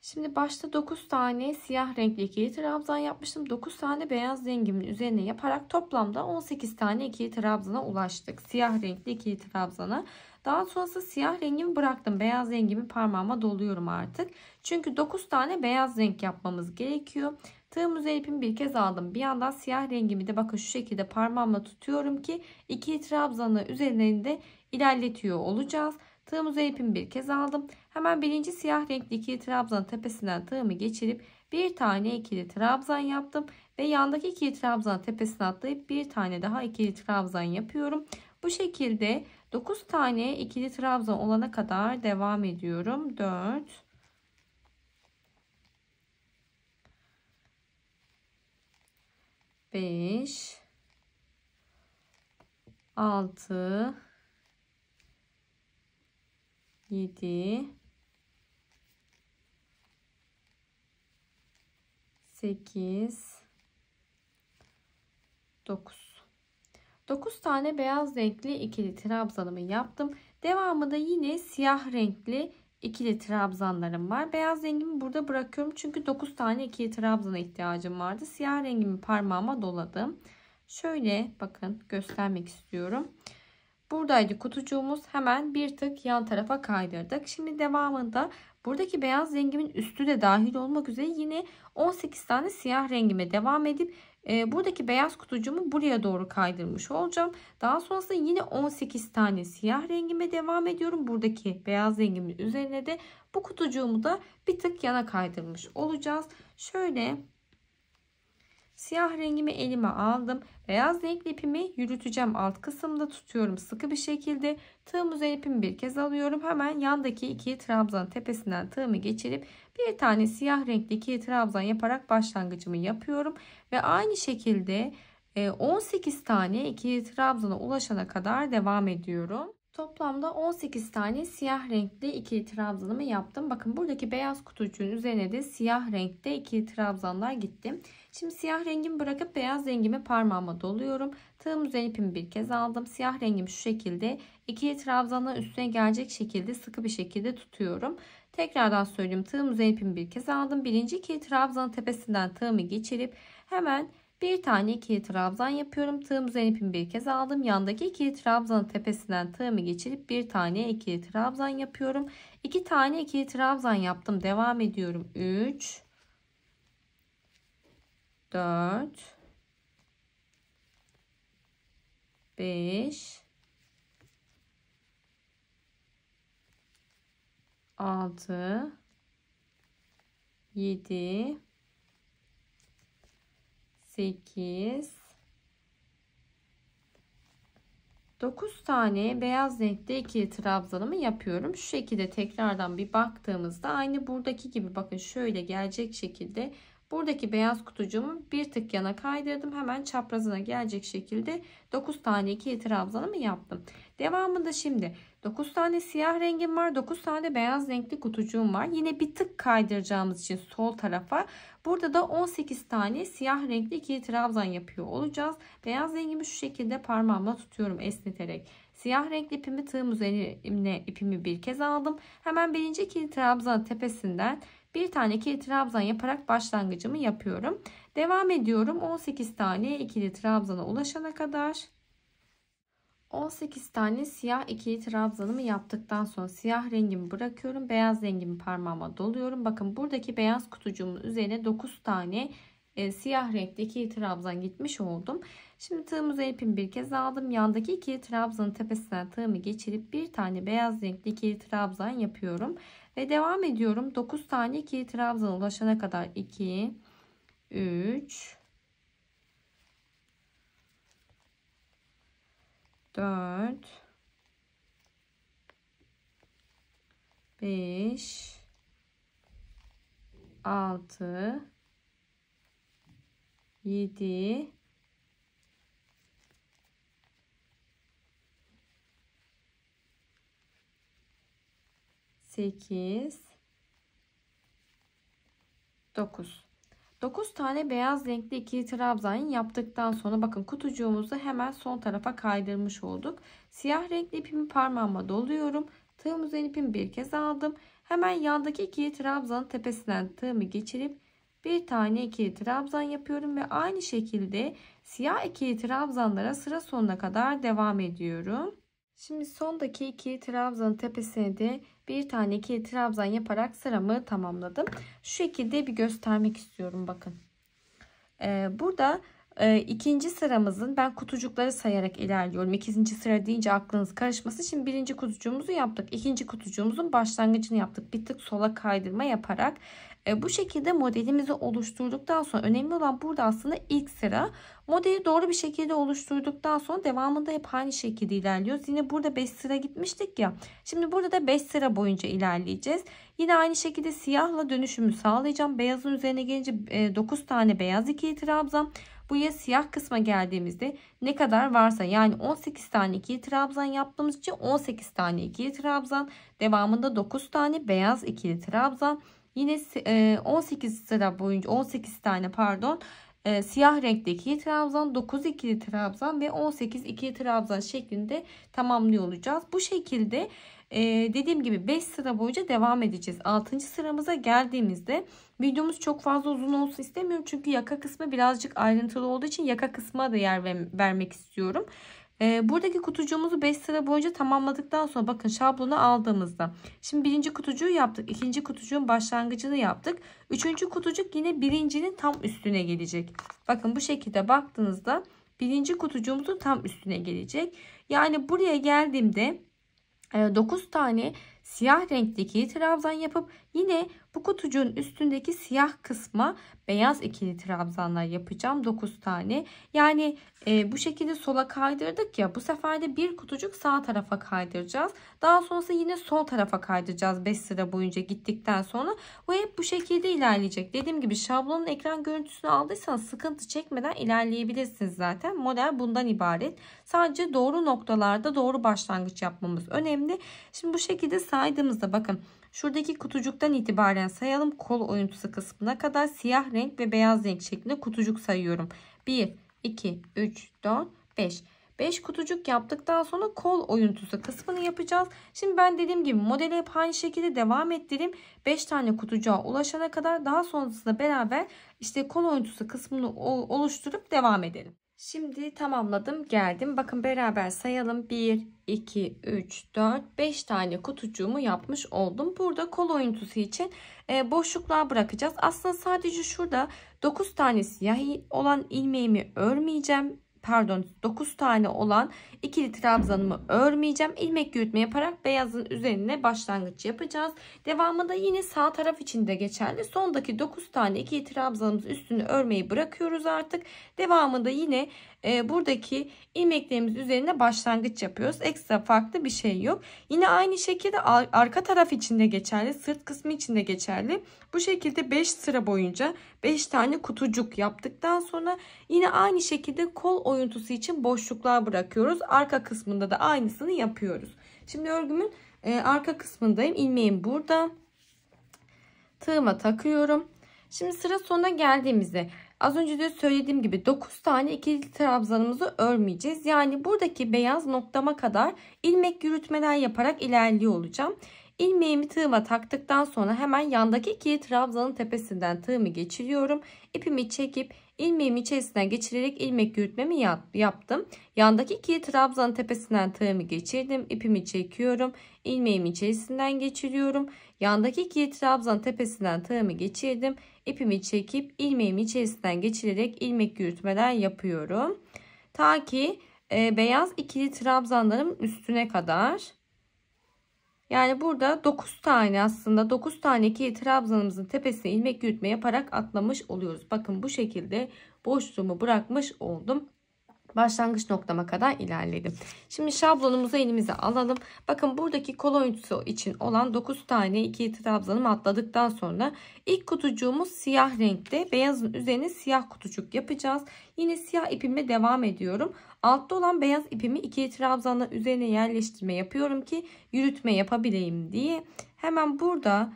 Speaker 1: Şimdi başta 9 tane siyah renkli ikili trabzan yapmıştım. 9 tane beyaz rengimin üzerine yaparak toplamda 18 tane ikili trabzana ulaştık. Siyah renkli ikili trabzana. Daha sonrasında siyah rengimi bıraktım. Beyaz rengimi parmağıma doluyorum artık. Çünkü 9 tane beyaz renk yapmamız gerekiyor. Tığım üzerine ipimi bir kez aldım. Bir yandan siyah rengimi de bakın şu şekilde parmağımla tutuyorum ki ikili trabzanı üzerinde ilerletiyor olacağız. Tığım üzerine ipimi bir kez aldım. Hemen birinci siyah renkli ikili trabzanın tepesinden tığımı geçirip bir tane ikili trabzan yaptım. Ve yandaki ikili trabzanın tepesine atlayıp bir tane daha ikili trabzan yapıyorum. Bu şekilde 9 tane ikili trabzan olana kadar devam ediyorum. 4, 5, 6, 7, 8, 9. 9 tane beyaz renkli ikili trabzanımı yaptım. Devamında yine siyah renkli ikili trabzanlarım var. Beyaz rengimi burada bırakıyorum. Çünkü 9 tane ikili trabzana ihtiyacım vardı. Siyah rengimi parmağıma doladım. Şöyle bakın göstermek istiyorum. Buradaydı kutucuğumuz. Hemen bir tık yan tarafa kaydırdık. Şimdi devamında buradaki beyaz rengimin üstü de dahil olmak üzere yine 18 tane siyah rengime devam edip buradaki beyaz kutucuğumu buraya doğru kaydırmış olacağım. Daha sonrasında yine 18 tane siyah rengime devam ediyorum. Buradaki beyaz rengimin üzerine de bu kutucuğumu da bir tık yana kaydırmış olacağız. Şöyle siyah rengimi elime aldım. Beyaz renkli ipimi yürüteceğim. Alt kısımda tutuyorum sıkı bir şekilde. Tığım üzerine ipimi bir kez alıyorum. Hemen yandaki ikili trabzan tepesinden tığımı geçirip bir tane siyah renkli ikili trabzan yaparak başlangıcımı yapıyorum. Ve aynı şekilde 18 tane ikili trabzana ulaşana kadar devam ediyorum. Toplamda 18 tane siyah renkli ikili trabzanımı yaptım. Bakın buradaki beyaz kutucuğun üzerine de siyah renkte ikili trabzanlar gitti. Şimdi siyah rengimi bırakıp beyaz rengimi parmağıma doluyorum. Tığım üzerine ipimi bir kez aldım. Siyah rengimi şu şekilde ikili trabzanların üstüne gelecek şekilde sıkı bir şekilde tutuyorum. Tekrardan söyleyeyim. Tığım üzerine ipimi bir kez aldım. Birinci ikili trabzanın tepesinden tığımı geçirip hemen bir tane ikili trabzan yapıyorum. Tığım üzerine ipimi bir kez aldım. Yandaki ikili trabzanın tepesinden tığımı geçirip bir tane ikili trabzan yapıyorum. 2 tane ikili trabzan yaptım. Devam ediyorum. 3, 4, 5, 6, 7, 8, 9 tane beyaz renkte ikili trabzanımı yapıyorum. Şu şekilde tekrardan bir baktığımızda aynı buradaki gibi bakın şöyle gelecek şekilde buradaki beyaz kutucuğumu bir tık yana kaydırdım. Hemen çaprazına gelecek şekilde 9 tane ikili trabzanımı yaptım. Devamında şimdi 9 tane siyah rengim var. 9 tane beyaz renkli kutucuğum var. Yine bir tık kaydıracağımız için sol tarafa burada da 18 tane siyah renkli ikili trabzan yapıyor olacağız. Beyaz rengimi şu şekilde parmağımla tutuyorum esneterek. Siyah renkli ipimi tığım üzerine ipimi bir kez aldım. Hemen birinci ikili trabzan tepesinden bir tane ikili trabzan yaparak başlangıcımı yapıyorum. Devam ediyorum 18 tane ikili trabzana ulaşana kadar. 18 tane siyah ikili trabzanımı yaptıktan sonra siyah rengimi bırakıyorum. Beyaz rengimi parmağıma doluyorum. Bakın buradaki beyaz kutucuğumun üzerine 9 tane siyah renkli ikili trabzan gitmiş oldum. Şimdi tığım üzerine ipimi bir kez aldım. Yandaki ikili trabzanın tepesinden tığımı geçirip bir tane beyaz renkli ikili trabzan yapıyorum. Ve devam ediyorum. 9 tane ikili trabzana ulaşana kadar 2, 3, 4, 5, 6, 7, 8, 9. 9 tane beyaz renkli ikili trabzan yaptıktan sonra bakın kutucuğumuzu hemen son tarafa kaydırmış olduk. Siyah renkli ipimi parmağıma doluyorum. Tığım üzerine ipimi bir kez aldım. Hemen yandaki ikili trabzanın tepesinden tığımı geçirip bir tane ikili trabzan yapıyorum ve aynı şekilde siyah ikili trabzanlara sıra sonuna kadar devam ediyorum. Şimdi sondaki ikili trabzanın tepesine de bir tane ikili trabzan yaparak sıramı tamamladım. Şu şekilde bir göstermek istiyorum, bakın. Burada ikinci sıramızın, ben kutucukları sayarak ilerliyorum. İkinci sıra deyince aklınız karışmasın. Şimdi birinci kutucuğumuzu yaptık. İkinci kutucuğumuzun başlangıcını yaptık. Bir tık sola kaydırma yaparak. Bu şekilde modelimizi oluşturduktan sonra önemli olan burada aslında ilk sıra. Modeli doğru bir şekilde oluşturduktan sonra devamında hep aynı şekilde ilerliyoruz. Yine burada 5 sıra gitmiştik ya. Şimdi burada da 5 sıra boyunca ilerleyeceğiz. Yine aynı şekilde siyahla dönüşümü sağlayacağım. Beyazın üzerine gelince 9 tane beyaz ikili trabzan. Bu ya siyah kısma geldiğimizde ne kadar varsa, yani 18 tane ikili trabzan yaptığımız için 18 tane ikili trabzan. Devamında 9 tane beyaz ikili trabzan. Yine 18 sıra boyunca 18 tane siyah renkli ikili trabzan, 9 ikili trabzan ve 18 ikili trabzan şeklinde tamamlıyor olacağız. Bu şekilde dediğim gibi 5 sıra boyunca devam edeceğiz. 6. sıramıza geldiğimizde videomuz çok fazla uzun olsun istemiyorum. Çünkü yaka kısmı birazcık ayrıntılı olduğu için yaka kısmına da yer vermek istiyorum. Buradaki kutucuğumuzu 5 sıra boyunca tamamladıktan sonra bakın şablonu aldığımızda şimdi birinci kutucuğu yaptık, ikinci kutucuğun başlangıcını yaptık, üçüncü kutucuk yine birincinin tam üstüne gelecek. Bakın bu şekilde baktığınızda birinci kutucuğumuzun tam üstüne gelecek. Yani buraya geldiğimde 9 tane siyah renkteki trabzan yapıp yine bu kutucuğun üstündeki siyah kısma beyaz ikili trabzanlar yapacağım, 9 tane. Yani bu şekilde sola kaydırdık ya, bu sefer de bir kutucuk sağ tarafa kaydıracağız. Daha sonrası yine sol tarafa kaydıracağız 5 sıra boyunca gittikten sonra. Bu hep bu şekilde ilerleyecek. Dediğim gibi şablonun ekran görüntüsünü aldıysanız sıkıntı çekmeden ilerleyebilirsiniz zaten. Model bundan ibaret. Sadece doğru noktalarda doğru başlangıç yapmamız önemli. Şimdi bu şekilde saydığımızda bakın şuradaki kutucuktan itibaren sayalım, kol oyuntusu kısmına kadar siyah renk ve beyaz renk şeklinde kutucuk sayıyorum. 1, 2, 3, 4, 5. 5 kutucuk yaptıktan sonra kol oyuntusu kısmını yapacağız. Şimdi ben dediğim gibi modeli hep aynı şekilde devam ettireyim. 5 tane kutucuğa ulaşana kadar, daha sonrasında beraber işte kol oyuntusu kısmını oluşturup devam edelim. Şimdi tamamladım, geldim. Bakın beraber sayalım. 1, 2, 3, 4, 5 tane kutucuğumu yapmış oldum. Burada kol oyuntusu için boşluklar bırakacağız. Aslında sadece şurada 9 tane siyah olan ilmeğimi örmeyeceğim. Pardon, 9 tane olan ikili trabzanımı örmeyeceğim. İlmek yürütme yaparak beyazın üzerine başlangıç yapacağız. Devamında yine sağ taraf için de geçerli. Sondaki 9 tane ikili trabzanımız üstünü örmeyi bırakıyoruz artık. Devamında yine buradaki ilmeklerimiz üzerine başlangıç yapıyoruz. Ekstra farklı bir şey yok. Yine aynı şekilde arka taraf için de geçerli. Sırt kısmı için de geçerli. Bu şekilde 5 sıra boyunca 5 tane kutucuk yaptıktan sonra yine aynı şekilde kol oyuntusu için boşluklar bırakıyoruz. Arka kısmında da aynısını yapıyoruz. Şimdi örgümün arka kısmındayım. İlmeğim burada. Tığıma takıyorum. Şimdi sıra sonuna geldiğimizde az önce de söylediğim gibi 9 tane ikili trabzanımızı örmeyeceğiz. Yani buradaki beyaz noktama kadar ilmek yürütmeler yaparak ilerliyor olacağım. İlmeğimi tığıma taktıktan sonra hemen yandaki ikili trabzanın tepesinden tığımı geçiriyorum. İpimi çekip ilmeğimi içerisinden geçirerek ilmek yürütmemi yaptım. Yandaki ikili trabzanın tepesinden tığımı geçirdim. İpimi çekiyorum. İlmeğimi içerisinden geçiriyorum. Yandaki ikili trabzanın tepesinden tığımı geçirdim. İpimi çekip ilmeğimi içerisinden geçirerek ilmek yürütmeler yapıyorum. Ta ki beyaz ikili trabzanlarım üstüne kadar. Yani burada 9 tane, aslında 9 tane ikili trabzanımızın tepesine ilmek yürütme yaparak atlamış oluyoruz. Bakın bu şekilde boşluğumu bırakmış oldum. Başlangıç noktama kadar ilerledim. Şimdi şablonumuzu elimize alalım. Bakın buradaki kol oyuntusu için olan 9 tane ikili trabzanımı atladıktan sonra ilk kutucuğumuz siyah renkte, beyazın üzerine siyah kutucuk yapacağız. Yine siyah ipimle devam ediyorum. Altta olan beyaz ipimi ikili trabzanla üzerine yerleştirme yapıyorum ki yürütme yapabileyim diye. Hemen burada,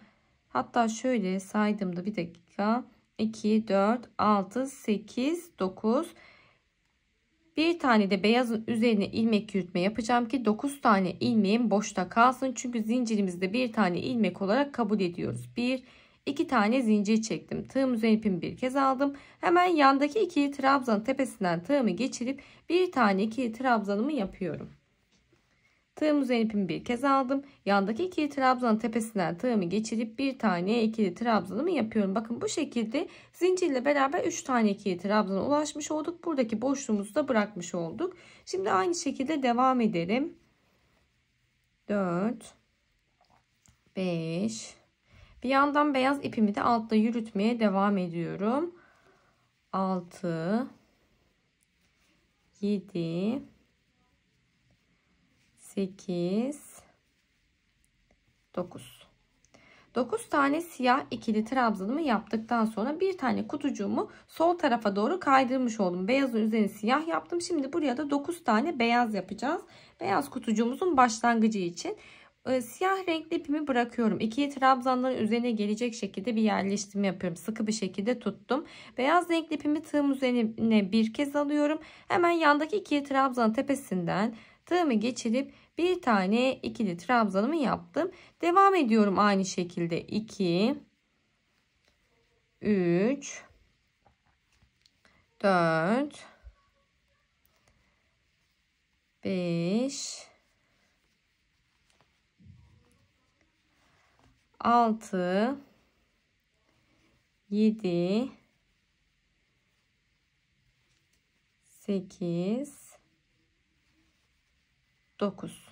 Speaker 1: hatta şöyle saydığımda bir dakika, 2, 4, 6, 8, 9, Bir tane de beyazın üzerine ilmek yürütme yapacağım ki 9 tane ilmeğim boşta kalsın. Çünkü zincirimizde bir tane ilmek olarak kabul ediyoruz. 1, 2 tane zincir çektim. Tığım üzerine ipimi bir kez aldım. Hemen yandaki ikili trabzanın tepesinden tığımı geçirip bir tane ikili trabzanımı yapıyorum. Tığım üzerine ipimi bir kez aldım. Yandaki ikili trabzanın tepesinden tığımı geçirip bir tane ikili trabzanımı yapıyorum. Bakın bu şekilde zincirle beraber 3 tane ikili trabzana ulaşmış olduk. Buradaki boşluğumuzu da bırakmış olduk. Şimdi aynı şekilde devam edelim. 4, 5. Bir yandan beyaz ipimi de altta yürütmeye devam ediyorum. 6, 7, 8, 9. 9 tane siyah ikili trabzanımı yaptıktan sonra bir tane kutucuğumu sol tarafa doğru kaydırmış oldum. Beyazın üzerine siyah yaptım. Şimdi buraya da 9 tane beyaz yapacağız. Beyaz kutucuğumuzun başlangıcı için. Siyah renkli ipimi bırakıyorum. İkili trabzanların üzerine gelecek şekilde bir yerleştirme yapıyorum. Sıkı bir şekilde tuttum. Beyaz renkli ipimi tığım üzerine bir kez alıyorum. Hemen yandaki ikili trabzanın tepesinden tığımı geçirip bir tane ikili trabzanımı yaptım. Devam ediyorum aynı şekilde. 2, 3, 4, 5, 6, 7, 8, 9.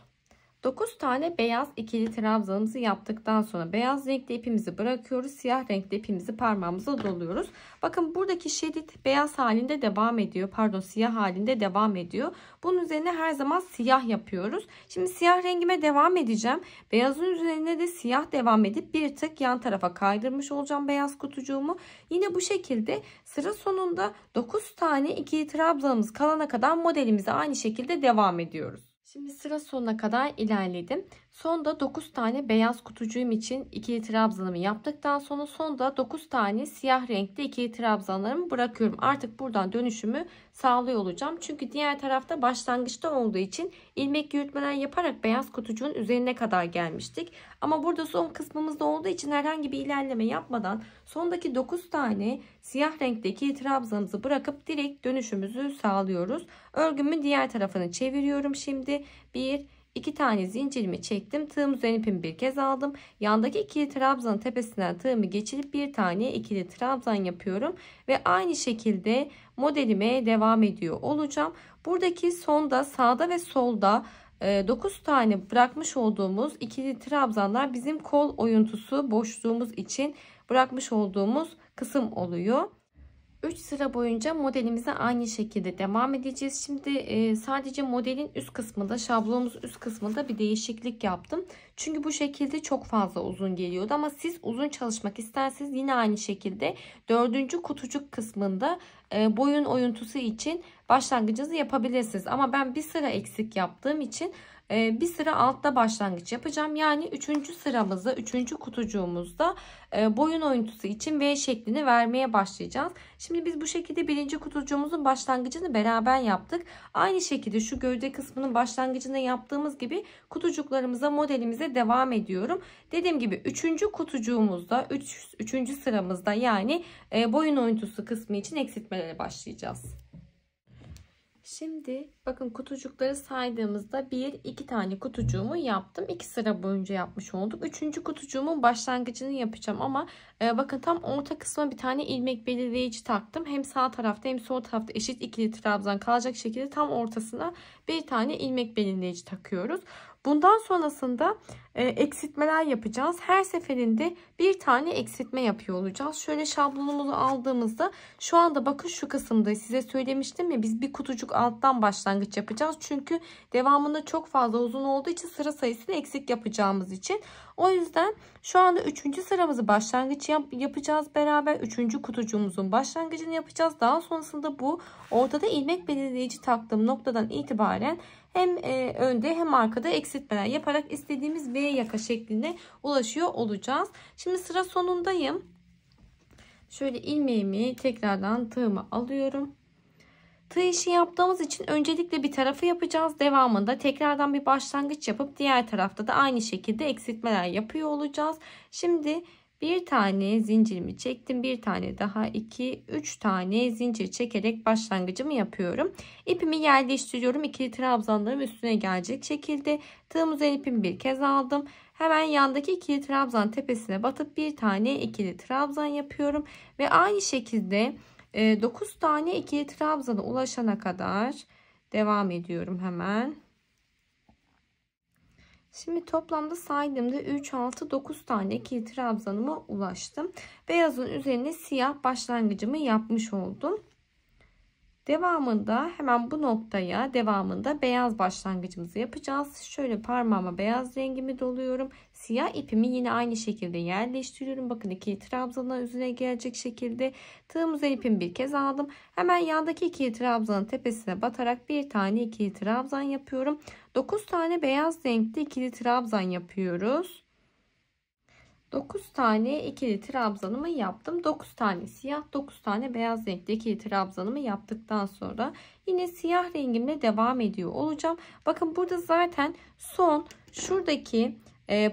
Speaker 1: 9 tane beyaz ikili trabzanımızı yaptıktan sonra beyaz renkli ipimizi bırakıyoruz. Siyah renkli ipimizi parmağımıza doluyoruz. Bakın buradaki şerit beyaz halinde devam ediyor. Pardon, siyah halinde devam ediyor. Bunun üzerine her zaman siyah yapıyoruz. Şimdi siyah rengime devam edeceğim. Beyazın üzerine de siyah devam edip bir tık yan tarafa kaydırmış olacağım beyaz kutucuğumu. Yine bu şekilde sıra sonunda 9 tane ikili trabzanımız kalana kadar modelimize aynı şekilde devam ediyoruz. Şimdi sıra sonuna kadar ilerledim. Sonda 9 tane beyaz kutucuğum için ikili trabzanımı yaptıktan sonra sonda 9 tane siyah renkli ikili trabzanlarımı bırakıyorum. Artık buradan dönüşümü sağlıyor olacağım. Çünkü diğer tarafta başlangıçta olduğu için ilmek yürütmeler yaparak beyaz kutucuğun üzerine kadar gelmiştik. Ama burada son kısmımızda olduğu için herhangi bir ilerleme yapmadan sondaki 9 tane siyah renkli ikili trabzanımızı bırakıp direkt dönüşümüzü sağlıyoruz. Örgümün diğer tarafını çeviriyorum şimdi. 2 tane zincirimi çektim. Tığım üzerine ipimi bir kez aldım. Yandaki ikili trabzanın tepesinden tığımı geçirip bir tane ikili trabzan yapıyorum. Ve aynı şekilde modelime devam ediyor olacağım. Buradaki sonda sağda ve solda 9 tane bırakmış olduğumuz ikili trabzanlar bizim kol oyuntusu boşluğumuz için bırakmış olduğumuz kısım oluyor. 3 sıra boyunca modelimize aynı şekilde devam edeceğiz. Şimdi sadece modelin üst kısmında, şablonumuz üst kısmında bir değişiklik yaptım. Çünkü bu şekilde çok fazla uzun geliyordu. Ama siz uzun çalışmak isterseniz yine aynı şekilde 4. kutucuk kısmında boyun oyuntusu için başlangıcınızı yapabilirsiniz. Ama ben bir sıra eksik yaptığım için bir sıra altta başlangıç yapacağım. Yani 3. sıramızda 3. kutucuğumuzda boyun oyuntusu için V şeklini vermeye başlayacağız. Şimdi biz bu şekilde 1. kutucuğumuzun başlangıcını beraber yaptık. Aynı şekilde şu gövde kısmının başlangıcını yaptığımız gibi kutucuklarımıza, modelimize devam ediyorum. Dediğim gibi 3. kutucuğumuzda 3. sıramızda yani boyun oyuntusu kısmı için eksiltmelere başlayacağız. Şimdi bakın kutucukları saydığımızda 1-2 tane kutucuğumu yaptım. 2 sıra boyunca yapmış olduk. 3. kutucuğumun başlangıcını yapacağım ama bakın tam orta kısma bir tane ilmek belirleyici taktım. Hem sağ tarafta hem sol tarafta eşit ikili trabzan kalacak şekilde tam ortasına bir tane ilmek belirleyici takıyoruz. Bundan sonrasında eksiltmeler yapacağız. Her seferinde bir tane eksiltme yapıyor olacağız. Şöyle şablonumuzu aldığımızda şu anda bakın şu kısımda size söylemiştim ya, biz bir kutucuk alttan başlangıç yapacağız. Çünkü devamında çok fazla uzun olduğu için sıra sayısını eksik yapacağımız için. O yüzden şu anda 3. sıramızı başlangıç yapacağız beraber. 3. kutucuğumuzun başlangıcını yapacağız. Daha sonrasında bu ortada ilmek belirleyici taktığım noktadan itibaren hem önde hem arkada eksiltmeler yaparak istediğimiz V yaka şekline ulaşıyor olacağız. Şimdi sıra sonundayım. Şöyle ilmeğimi tekrardan tığıma alıyorum. Tığ işi yaptığımız için öncelikle bir tarafı yapacağız. Devamında tekrardan bir başlangıç yapıp diğer tarafta da aynı şekilde eksiltmeler yapıyor olacağız. Şimdi bir tane zincirimi çektim. Bir tane daha 2, 3 tane zincir çekerek başlangıcımı yapıyorum. İpimi yerleştiriyorum. İkili trabzanlarım üstüne gelecek şekilde. Tığım üzerine ipimi bir kez aldım. Hemen yandaki ikili trabzan tepesine batıp bir tane ikili trabzan yapıyorum. Ve aynı şekilde 9 tane ikili trabzana ulaşana kadar devam ediyorum hemen. Şimdi toplamda saydığımda 3, 6, 9 tane ikili trabzanıma ulaştım. Beyazın üzerine siyah başlangıcımı yapmış oldum. Devamında hemen bu noktaya beyaz başlangıcımızı yapacağız. Şöyle parmağıma beyaz rengimi doluyorum. Siyah ipimi yine aynı şekilde yerleştiriyorum. Bakın ikili trabzanın üzerine gelecek şekilde tığım üzerine ipimi bir kez aldım. Hemen yandaki ikili trabzanın tepesine batarak bir tane ikili trabzan yapıyorum. 9 tane beyaz renkli ikili trabzan yapıyoruz. 9 tane ikili trabzanımı yaptım. 9 tane siyah, 9 tane beyaz renkli ikili trabzanımı yaptıktan sonra yine siyah rengimle devam ediyor olacağım. Bakın burada zaten son şuradaki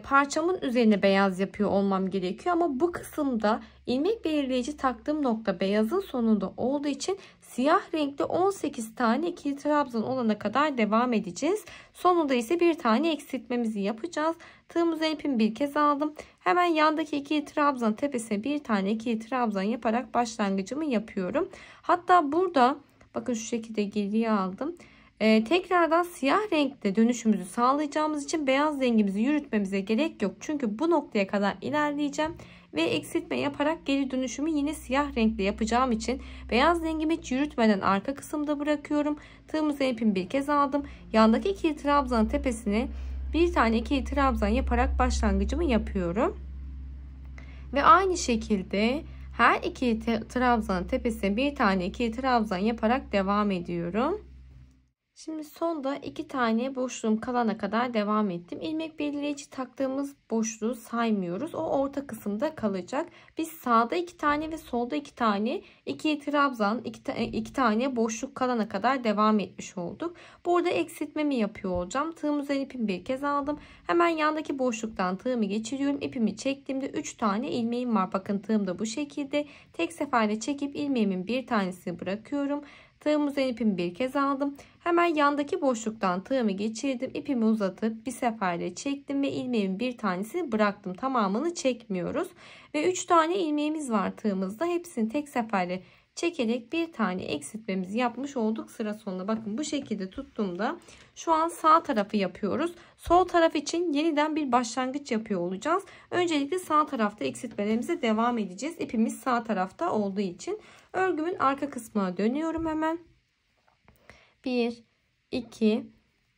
Speaker 1: parçamın üzerine beyaz yapıyor olmam gerekiyor. Ama bu kısımda ilmek belirleyici taktığım nokta beyazın sonunda olduğu için siyah renkli 18 tane ikili trabzan olana kadar devam edeceğiz. Sonunda ise bir tane eksiltmemizi yapacağız. Tığımızın ipimi bir kez aldım. Hemen yandaki ikili trabzan tepesine bir tane ikili trabzan yaparak başlangıcımı yapıyorum. Hatta burada bakın şu şekilde geriye aldım. Tekrardan siyah renkte dönüşümüzü sağlayacağımız için beyaz rengimizi yürütmemize gerek yok. Çünkü bu noktaya kadar ilerleyeceğim ve eksiltme yaparak geri dönüşümü yine siyah renkle yapacağım için beyaz rengimi hiç yürütmeden arka kısımda bırakıyorum. Tığımızın ipimi bir kez aldım. Yandaki ikili trabzanın tepesine bir tane ikili trabzan yaparak başlangıcımı yapıyorum. Ve aynı şekilde her ikili trabzanın tepesine bir tane ikili trabzan yaparak devam ediyorum. Şimdi sonda 2 tane boşluğum kalana kadar devam ettim. İlmek belirleyici taktığımız boşluğu saymıyoruz. O orta kısımda kalacak. Biz sağda 2 tane ve solda 2 tane ikili trabzan 2 tane boşluk kalana kadar devam etmiş olduk. Burada eksiltmemi yapıyor olacağım. Tığım üzerine ipimi bir kez aldım. Hemen yandaki boşluktan tığımı geçiriyorum. İpimi çektiğimde 3 tane ilmeğim var. Bakın tığım da bu şekilde. Tek seferde çekip ilmeğimin bir tanesini bırakıyorum. Tığım üzerine ipimi bir kez aldım. Hemen yandaki boşluktan tığımı geçirdim. İpimi uzatıp bir seferde çektim ve ilmeğimin bir tanesini bıraktım. Tamamını çekmiyoruz. Ve 3 tane ilmeğimiz var tığımızda. Hepsini tek seferde çekerek bir tane eksiltmemizi yapmış olduk sıra sonunda. Bakın bu şekilde tuttuğumda şu an sağ tarafı yapıyoruz. Sol taraf için yeniden bir başlangıç yapıyor olacağız. Öncelikle sağ tarafta eksiltmelerimize devam edeceğiz. İpimiz sağ tarafta olduğu için. Örgümün arka kısmına dönüyorum hemen. 1, 2,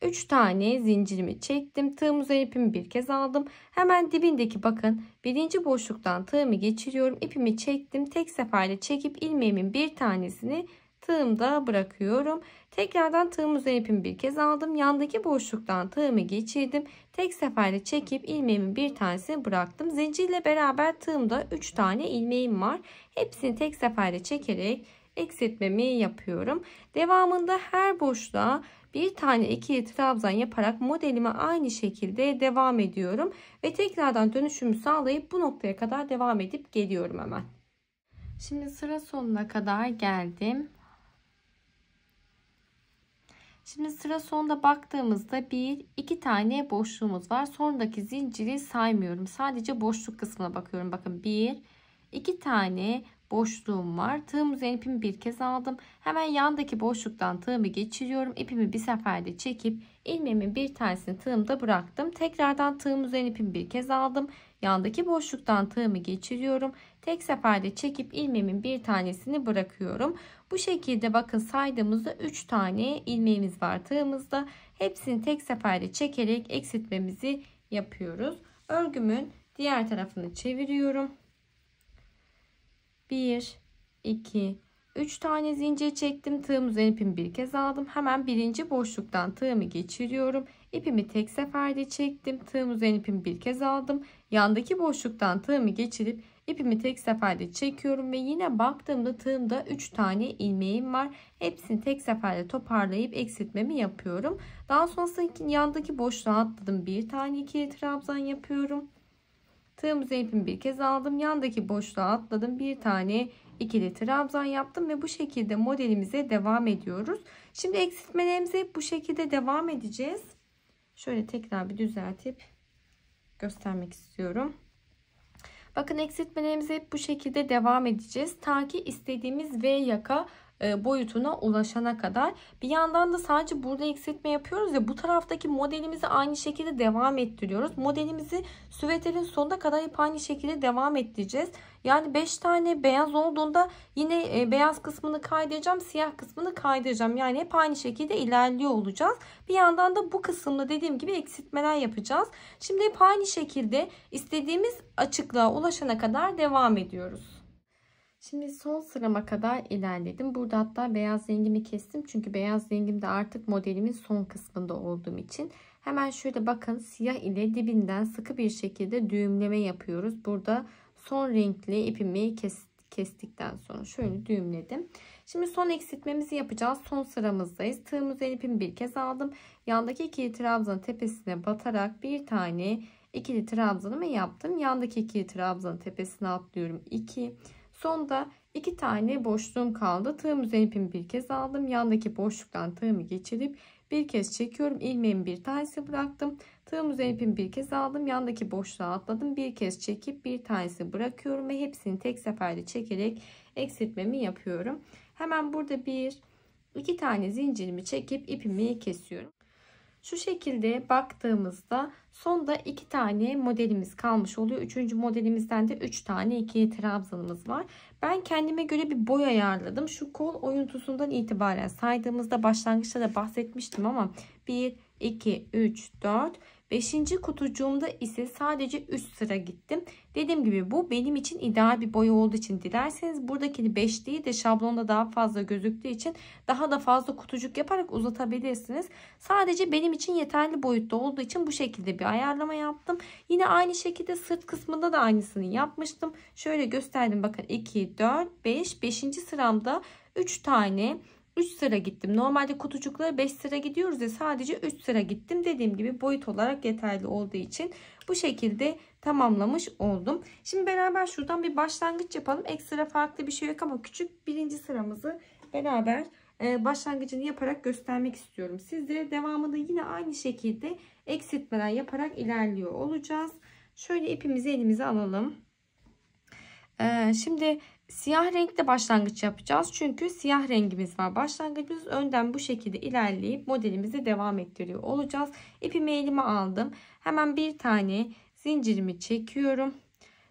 Speaker 1: 3 tane zincirimi çektim. Tığım üzerine ipimi bir kez aldım. Hemen dibindeki bakın birinci boşluktan tığımı geçiriyorum. İpimi çektim. Tek seferde çekip ilmeğimin bir tanesini tığımda bırakıyorum. Tekrardan tığım üzerine ipimi bir kez aldım. Yandaki boşluktan tığımı geçirdim. Tek seferde çekip ilmeğimin bir tanesini bıraktım. Zincirle beraber tığımda 3 tane ilmeğim var. Hepsini tek seferde çekerek eksiltmemi yapıyorum. Devamında her boşluğa bir tane ikili trabzan yaparak modelime aynı şekilde devam ediyorum. Ve tekrardan dönüşümü sağlayıp bu noktaya kadar devam edip geliyorum hemen. Şimdi sıra sonuna kadar geldim. Şimdi sıra sonunda baktığımızda 1-2 tane boşluğumuz var. Sonraki zinciri saymıyorum. Sadece boşluk kısmına bakıyorum. Bakın 1-2 tane boşluğum var. Tığım üzerine ipimi bir kez aldım. Hemen yandaki boşluktan tığımı geçiriyorum. İpimi bir seferde çekip ilmeğimin bir tanesini tığımda bıraktım. Tekrardan tığım üzerine ipimi bir kez aldım. Yandaki boşluktan tığımı geçiriyorum. Tek seferde çekip ilmeğimin bir tanesini bırakıyorum. Bu şekilde bakın saydığımızda 3 tane ilmeğimiz var tığımızda. Hepsini tek seferde çekerek eksiltmemizi yapıyoruz. Örgümün diğer tarafını çeviriyorum. 1, 2, 3 tane zincir çektim. Tığım üzerine ipimi bir kez aldım. Hemen birinci boşluktan tığımı geçiriyorum. İpimi tek seferde çektim. Tığım üzerine ipimi bir kez aldım. Yandaki boşluktan tığımı geçirip İpimi tek seferde çekiyorum ve yine baktığımda tığımda 3 tane ilmeğim var. Hepsini tek seferde toparlayıp eksiltmemi yapıyorum. Daha sonrasında yandaki boşluğa atladım. Bir tane ikili trabzan yapıyorum. Tığım üzerine ipimi bir kez aldım. Yandaki boşluğa atladım. Bir tane ikili trabzan yaptım ve bu şekilde modelimize devam ediyoruz. Şimdi eksiltmelerimize hep bu şekilde devam edeceğiz. Şöyle tekrar bir düzeltip göstermek istiyorum. Bakın eksiltmelerimize hep bu şekilde devam edeceğiz. Ta ki istediğimiz V yaka boyutuna ulaşana kadar. Bir yandan da sadece burada eksiltme yapıyoruz ya, bu taraftaki modelimizi aynı şekilde devam ettiriyoruz. Modelimizi süveterin sonuna kadar hep aynı şekilde devam ettireceğiz. Yani 5 tane beyaz olduğunda yine beyaz kısmını kaydıracağım, siyah kısmını kaydıracağım. Yani hep aynı şekilde ilerliyor olacağız. Bir yandan da bu kısımda dediğim gibi eksiltmeler yapacağız. Şimdi hep aynı şekilde istediğimiz açıklığa ulaşana kadar devam ediyoruz. Şimdi son sırama kadar ilerledim. Burada hatta beyaz rengimi kestim. Çünkü beyaz rengim de artık modelimin son kısmında olduğum için. Hemen şöyle bakın, siyah ile dibinden sıkı bir şekilde düğümleme yapıyoruz. Burada son renkli ipimi kestikten sonra şöyle düğümledim. Şimdi son eksiltmemizi yapacağız. Son sıramızdayız. Tığım üzerine ipimi bir kez aldım. Yandaki ikili trabzanın tepesine batarak bir tane ikili trabzanımı yaptım. Yandaki ikili trabzanın tepesine atlıyorum. 2. Sonda 2 tane boşluğum kaldı. Tığım üzerine ipimi bir kez aldım. Yandaki boşluktan tığımı geçirip bir kez çekiyorum. İlmeğimi bir tanesi bıraktım. Tığım üzerine ipimi bir kez aldım. Yandaki boşluğa atladım. Bir kez çekip bir tanesi bırakıyorum ve hepsini tek seferde çekerek eksiltmemi yapıyorum. Hemen burada 2 tane zincirimi çekip ipimi kesiyorum. Şu şekilde baktığımızda sonda 2 tane modelimiz kalmış oluyor. 3. modelimizden de 3 tane ikili trabzanımız var. Ben kendime göre bir boy ayarladım. Şu kol oyuntusundan itibaren saydığımızda başlangıçta da bahsetmiştim ama 1, 2, 3, 4, 5. kutucuğumda ise sadece 3 sıra gittim. Dediğim gibi bu benim için ideal bir boy olduğu için, dilerseniz buradakini 5 değil de şablonda daha fazla gözüktüğü için daha da fazla kutucuk yaparak uzatabilirsiniz. Sadece benim için yeterli boyutta olduğu için bu şekilde bir ayarlama yaptım. Yine aynı şekilde sırt kısmında da aynısını yapmıştım. Şöyle gösterdim, bakın 2, 4, 5. 5. sıramda 3 tane 3 sıra gittim. Normalde kutucuklara 5 sıra gidiyoruz ya, sadece 3 sıra gittim. Dediğim gibi boyut olarak yeterli olduğu için bu şekilde tamamlamış oldum. Şimdi beraber şuradan bir başlangıç yapalım. Ekstra farklı bir şey yok ama küçük 1. sıramızı beraber başlangıcını yaparak göstermek istiyorum. Sizlere devamında yine aynı şekilde eksiltmeler yaparak ilerliyor olacağız. Şöyle ipimizi elimize alalım. Şimdi siyah renkte başlangıç yapacağız. Çünkü siyah rengimiz var. Başlangıcımız önden bu şekilde ilerleyip modelimizi devam ettiriyor olacağız. İpimi elime aldım. Hemen bir tane zincirimi çekiyorum.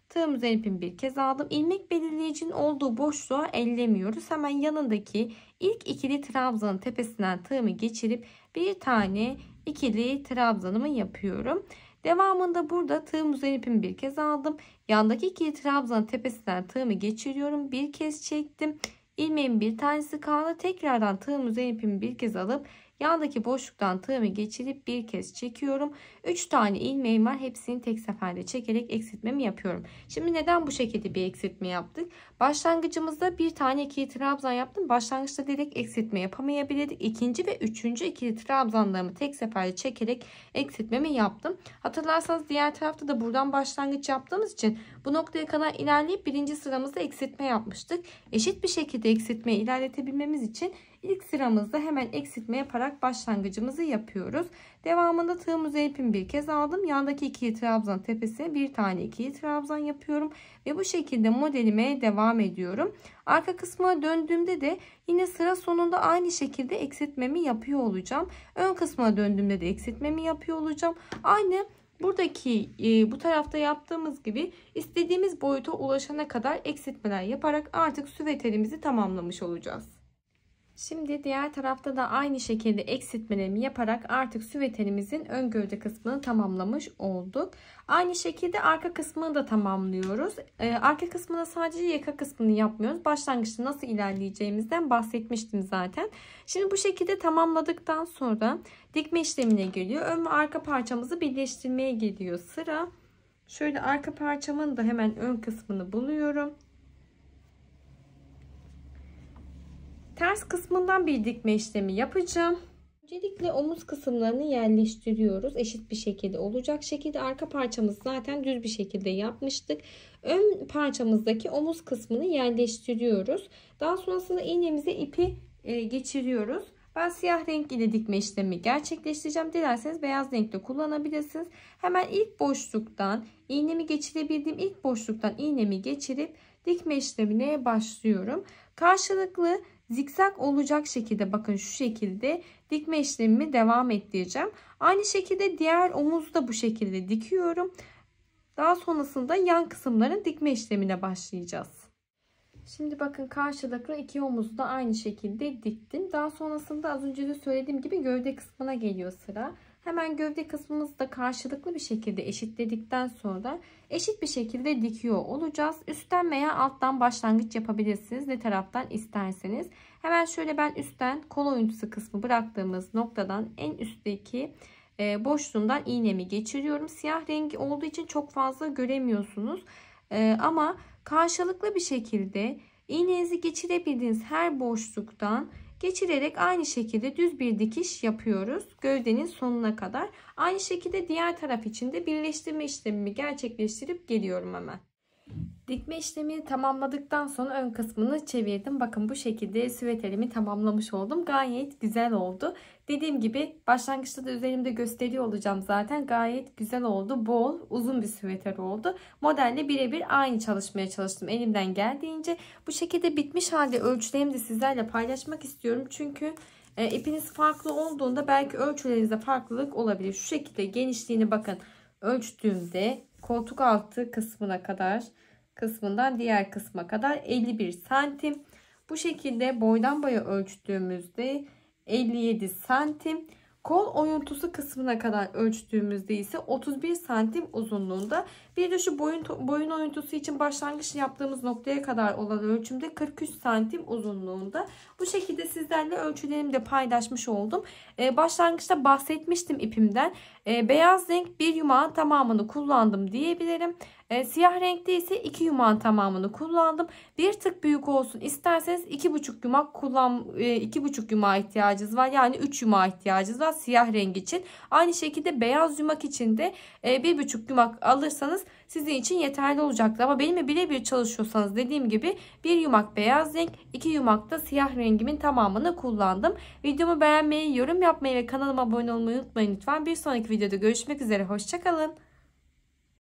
Speaker 1: Tığım üzerine ipimi bir kez aldım. İlmek belirleyicinin olduğu boşluğa ellemiyoruz. Hemen yanındaki ilk ikili trabzanın tepesinden tığımı geçirip bir tane ikili trabzanımı yapıyorum. Devamında burada tığım üzerine ipimi bir kez aldım. Yandaki ikili trabzanın tepesinden tığımı geçiriyorum. Bir kez çektim. İlmeğin bir tanesi kaldı. Tekrardan tığım üzerine ipimi bir kez alıp yandaki boşluktan tığımı geçirip bir kez çekiyorum. 3 tane ilmeğim var. Hepsini tek seferde çekerek eksiltmemi yapıyorum. Şimdi neden bu şekilde bir eksiltme yaptık? Başlangıcımızda bir tane ikili trabzan yaptım. Başlangıçta direkt eksiltme yapamayabilirdik. İkinci ve üçüncü ikili trabzanlarımı tek seferde çekerek eksiltmemi yaptım. Hatırlarsanız diğer tarafta da buradan başlangıç yaptığımız için bu noktaya kadar ilerleyip 1. sıramızda eksiltme yapmıştık. Eşit bir şekilde eksiltmeyi ilerletebilmemiz için ilk sıramızda hemen eksiltme yaparak başlangıcımızı yapıyoruz. Devamında tığım üzerine ipimi bir kez aldım. Yandaki ikili trabzan tepesine bir tane ikili trabzan yapıyorum. Ve bu şekilde modelime devam ediyorum. Arka kısmına döndüğümde de yine sıra sonunda aynı şekilde eksiltmemi yapıyor olacağım. Ön kısmına döndüğümde de eksiltmemi yapıyor olacağım. Aynı buradaki bu tarafta yaptığımız gibi istediğimiz boyuta ulaşana kadar eksiltmeler yaparak artık süveterimizi tamamlamış olacağız. Şimdi diğer tarafta da aynı şekilde eksiltmelerimi yaparak artık süveterimizin ön gövde kısmını tamamlamış olduk. Aynı şekilde arka kısmını da tamamlıyoruz. Arka kısmına sadece yaka kısmını yapmıyoruz. Başlangıçta nasıl ilerleyeceğimizden bahsetmiştim zaten. Şimdi bu şekilde tamamladıktan sonra dikme işlemine geliyor. Ön ve arka parçamızı birleştirmeye geliyor sıra. Şöyle arka parçamın da hemen ön kısmını buluyorum. Ters kısmından bir dikme işlemi yapacağım. Öncelikle omuz kısımlarını yerleştiriyoruz. Eşit bir şekilde olacak şekilde. Arka parçamız zaten düz bir şekilde yapmıştık. Ön parçamızdaki omuz kısmını yerleştiriyoruz. Daha sonrasında iğnemize ipi geçiriyoruz. Ben siyah renk ile dikme işlemi gerçekleştireceğim. Dilerseniz beyaz renkte kullanabilirsiniz. Hemen ilk boşluktan iğnemi geçirebildiğim ilk boşluktan iğnemi geçirip dikme işlemine başlıyorum. Karşılıklı zikzak olacak şekilde, bakın şu şekilde dikme işlemimi devam ettireceğim. Aynı şekilde diğer omuzu da bu şekilde dikiyorum. Daha sonrasında yan kısımların dikme işlemine başlayacağız. Şimdi bakın karşılıklı iki omuzu da aynı şekilde diktim. Daha sonrasında az önce de söylediğim gibi gövde kısmına geliyor sıra. Hemen gövde kısmımızı da karşılıklı bir şekilde eşitledikten sonra eşit bir şekilde dikiyor olacağız. Üstten veya alttan başlangıç yapabilirsiniz. Ne taraftan isterseniz. Hemen şöyle ben üstten kol oyuntusu kısmı bıraktığımız noktadan en üstteki boşluğundan iğnemi geçiriyorum. Siyah rengi olduğu için çok fazla göremiyorsunuz. Ama karşılıklı bir şekilde iğnenizi geçirebildiğiniz her boşluktan geçirerek aynı şekilde düz bir dikiş yapıyoruz gövdenin sonuna kadar. Aynı şekilde diğer taraf için de birleştirme işlemimi gerçekleştirip geliyorum hemen. Dikme işlemini tamamladıktan sonra ön kısmını çevirdim. Bakın bu şekilde süveterimi tamamlamış oldum. Gayet güzel oldu. Dediğim gibi başlangıçta da üzerimde gösteriyor olacağım zaten. Gayet güzel oldu. Bol, uzun bir süveter oldu. Modelle birebir aynı çalışmaya çalıştım elimden geldiğince. Bu şekilde bitmiş halde ölçülerimi de sizlerle paylaşmak istiyorum. Çünkü ipiniz farklı olduğunda belki ölçülerinizde farklılık olabilir. Şu şekilde genişliğini bakın ölçtüğümde koltuk altı kısmına kadar, kısmından diğer kısma kadar 51 santim. Bu şekilde boydan boya ölçtüğümüzde 57 santim. Kol oyuntusu kısmına kadar ölçtüğümüzde ise 31 santim uzunluğunda. Bir de şu boyun oyuntusu için başlangıç yaptığımız noktaya kadar olan ölçümde 43 santim uzunluğunda. Bu şekilde sizlerle ölçülerimi de paylaşmış oldum. Başlangıçta bahsetmiştim ipimden. Beyaz renk bir yumağın tamamını kullandım diyebilirim. Siyah renkte ise 2 yumağın tamamını kullandım. Bir tık büyük olsun isterseniz 2,5 yumak 2,5 yumağa ihtiyacınız var. Yani 3 yumağa ihtiyacınız var siyah renk için. Aynı şekilde beyaz yumak için de 1,5 yumak alırsanız sizin için yeterli olacaktır. Ama benimle birebir çalışıyorsanız dediğim gibi 1 yumak beyaz renk, 2 yumak da siyah rengimin tamamını kullandım. Videomu beğenmeyi, yorum yapmayı ve kanalıma abone olmayı unutmayın lütfen. Bir sonraki videoda görüşmek üzere. Hoşça kalın.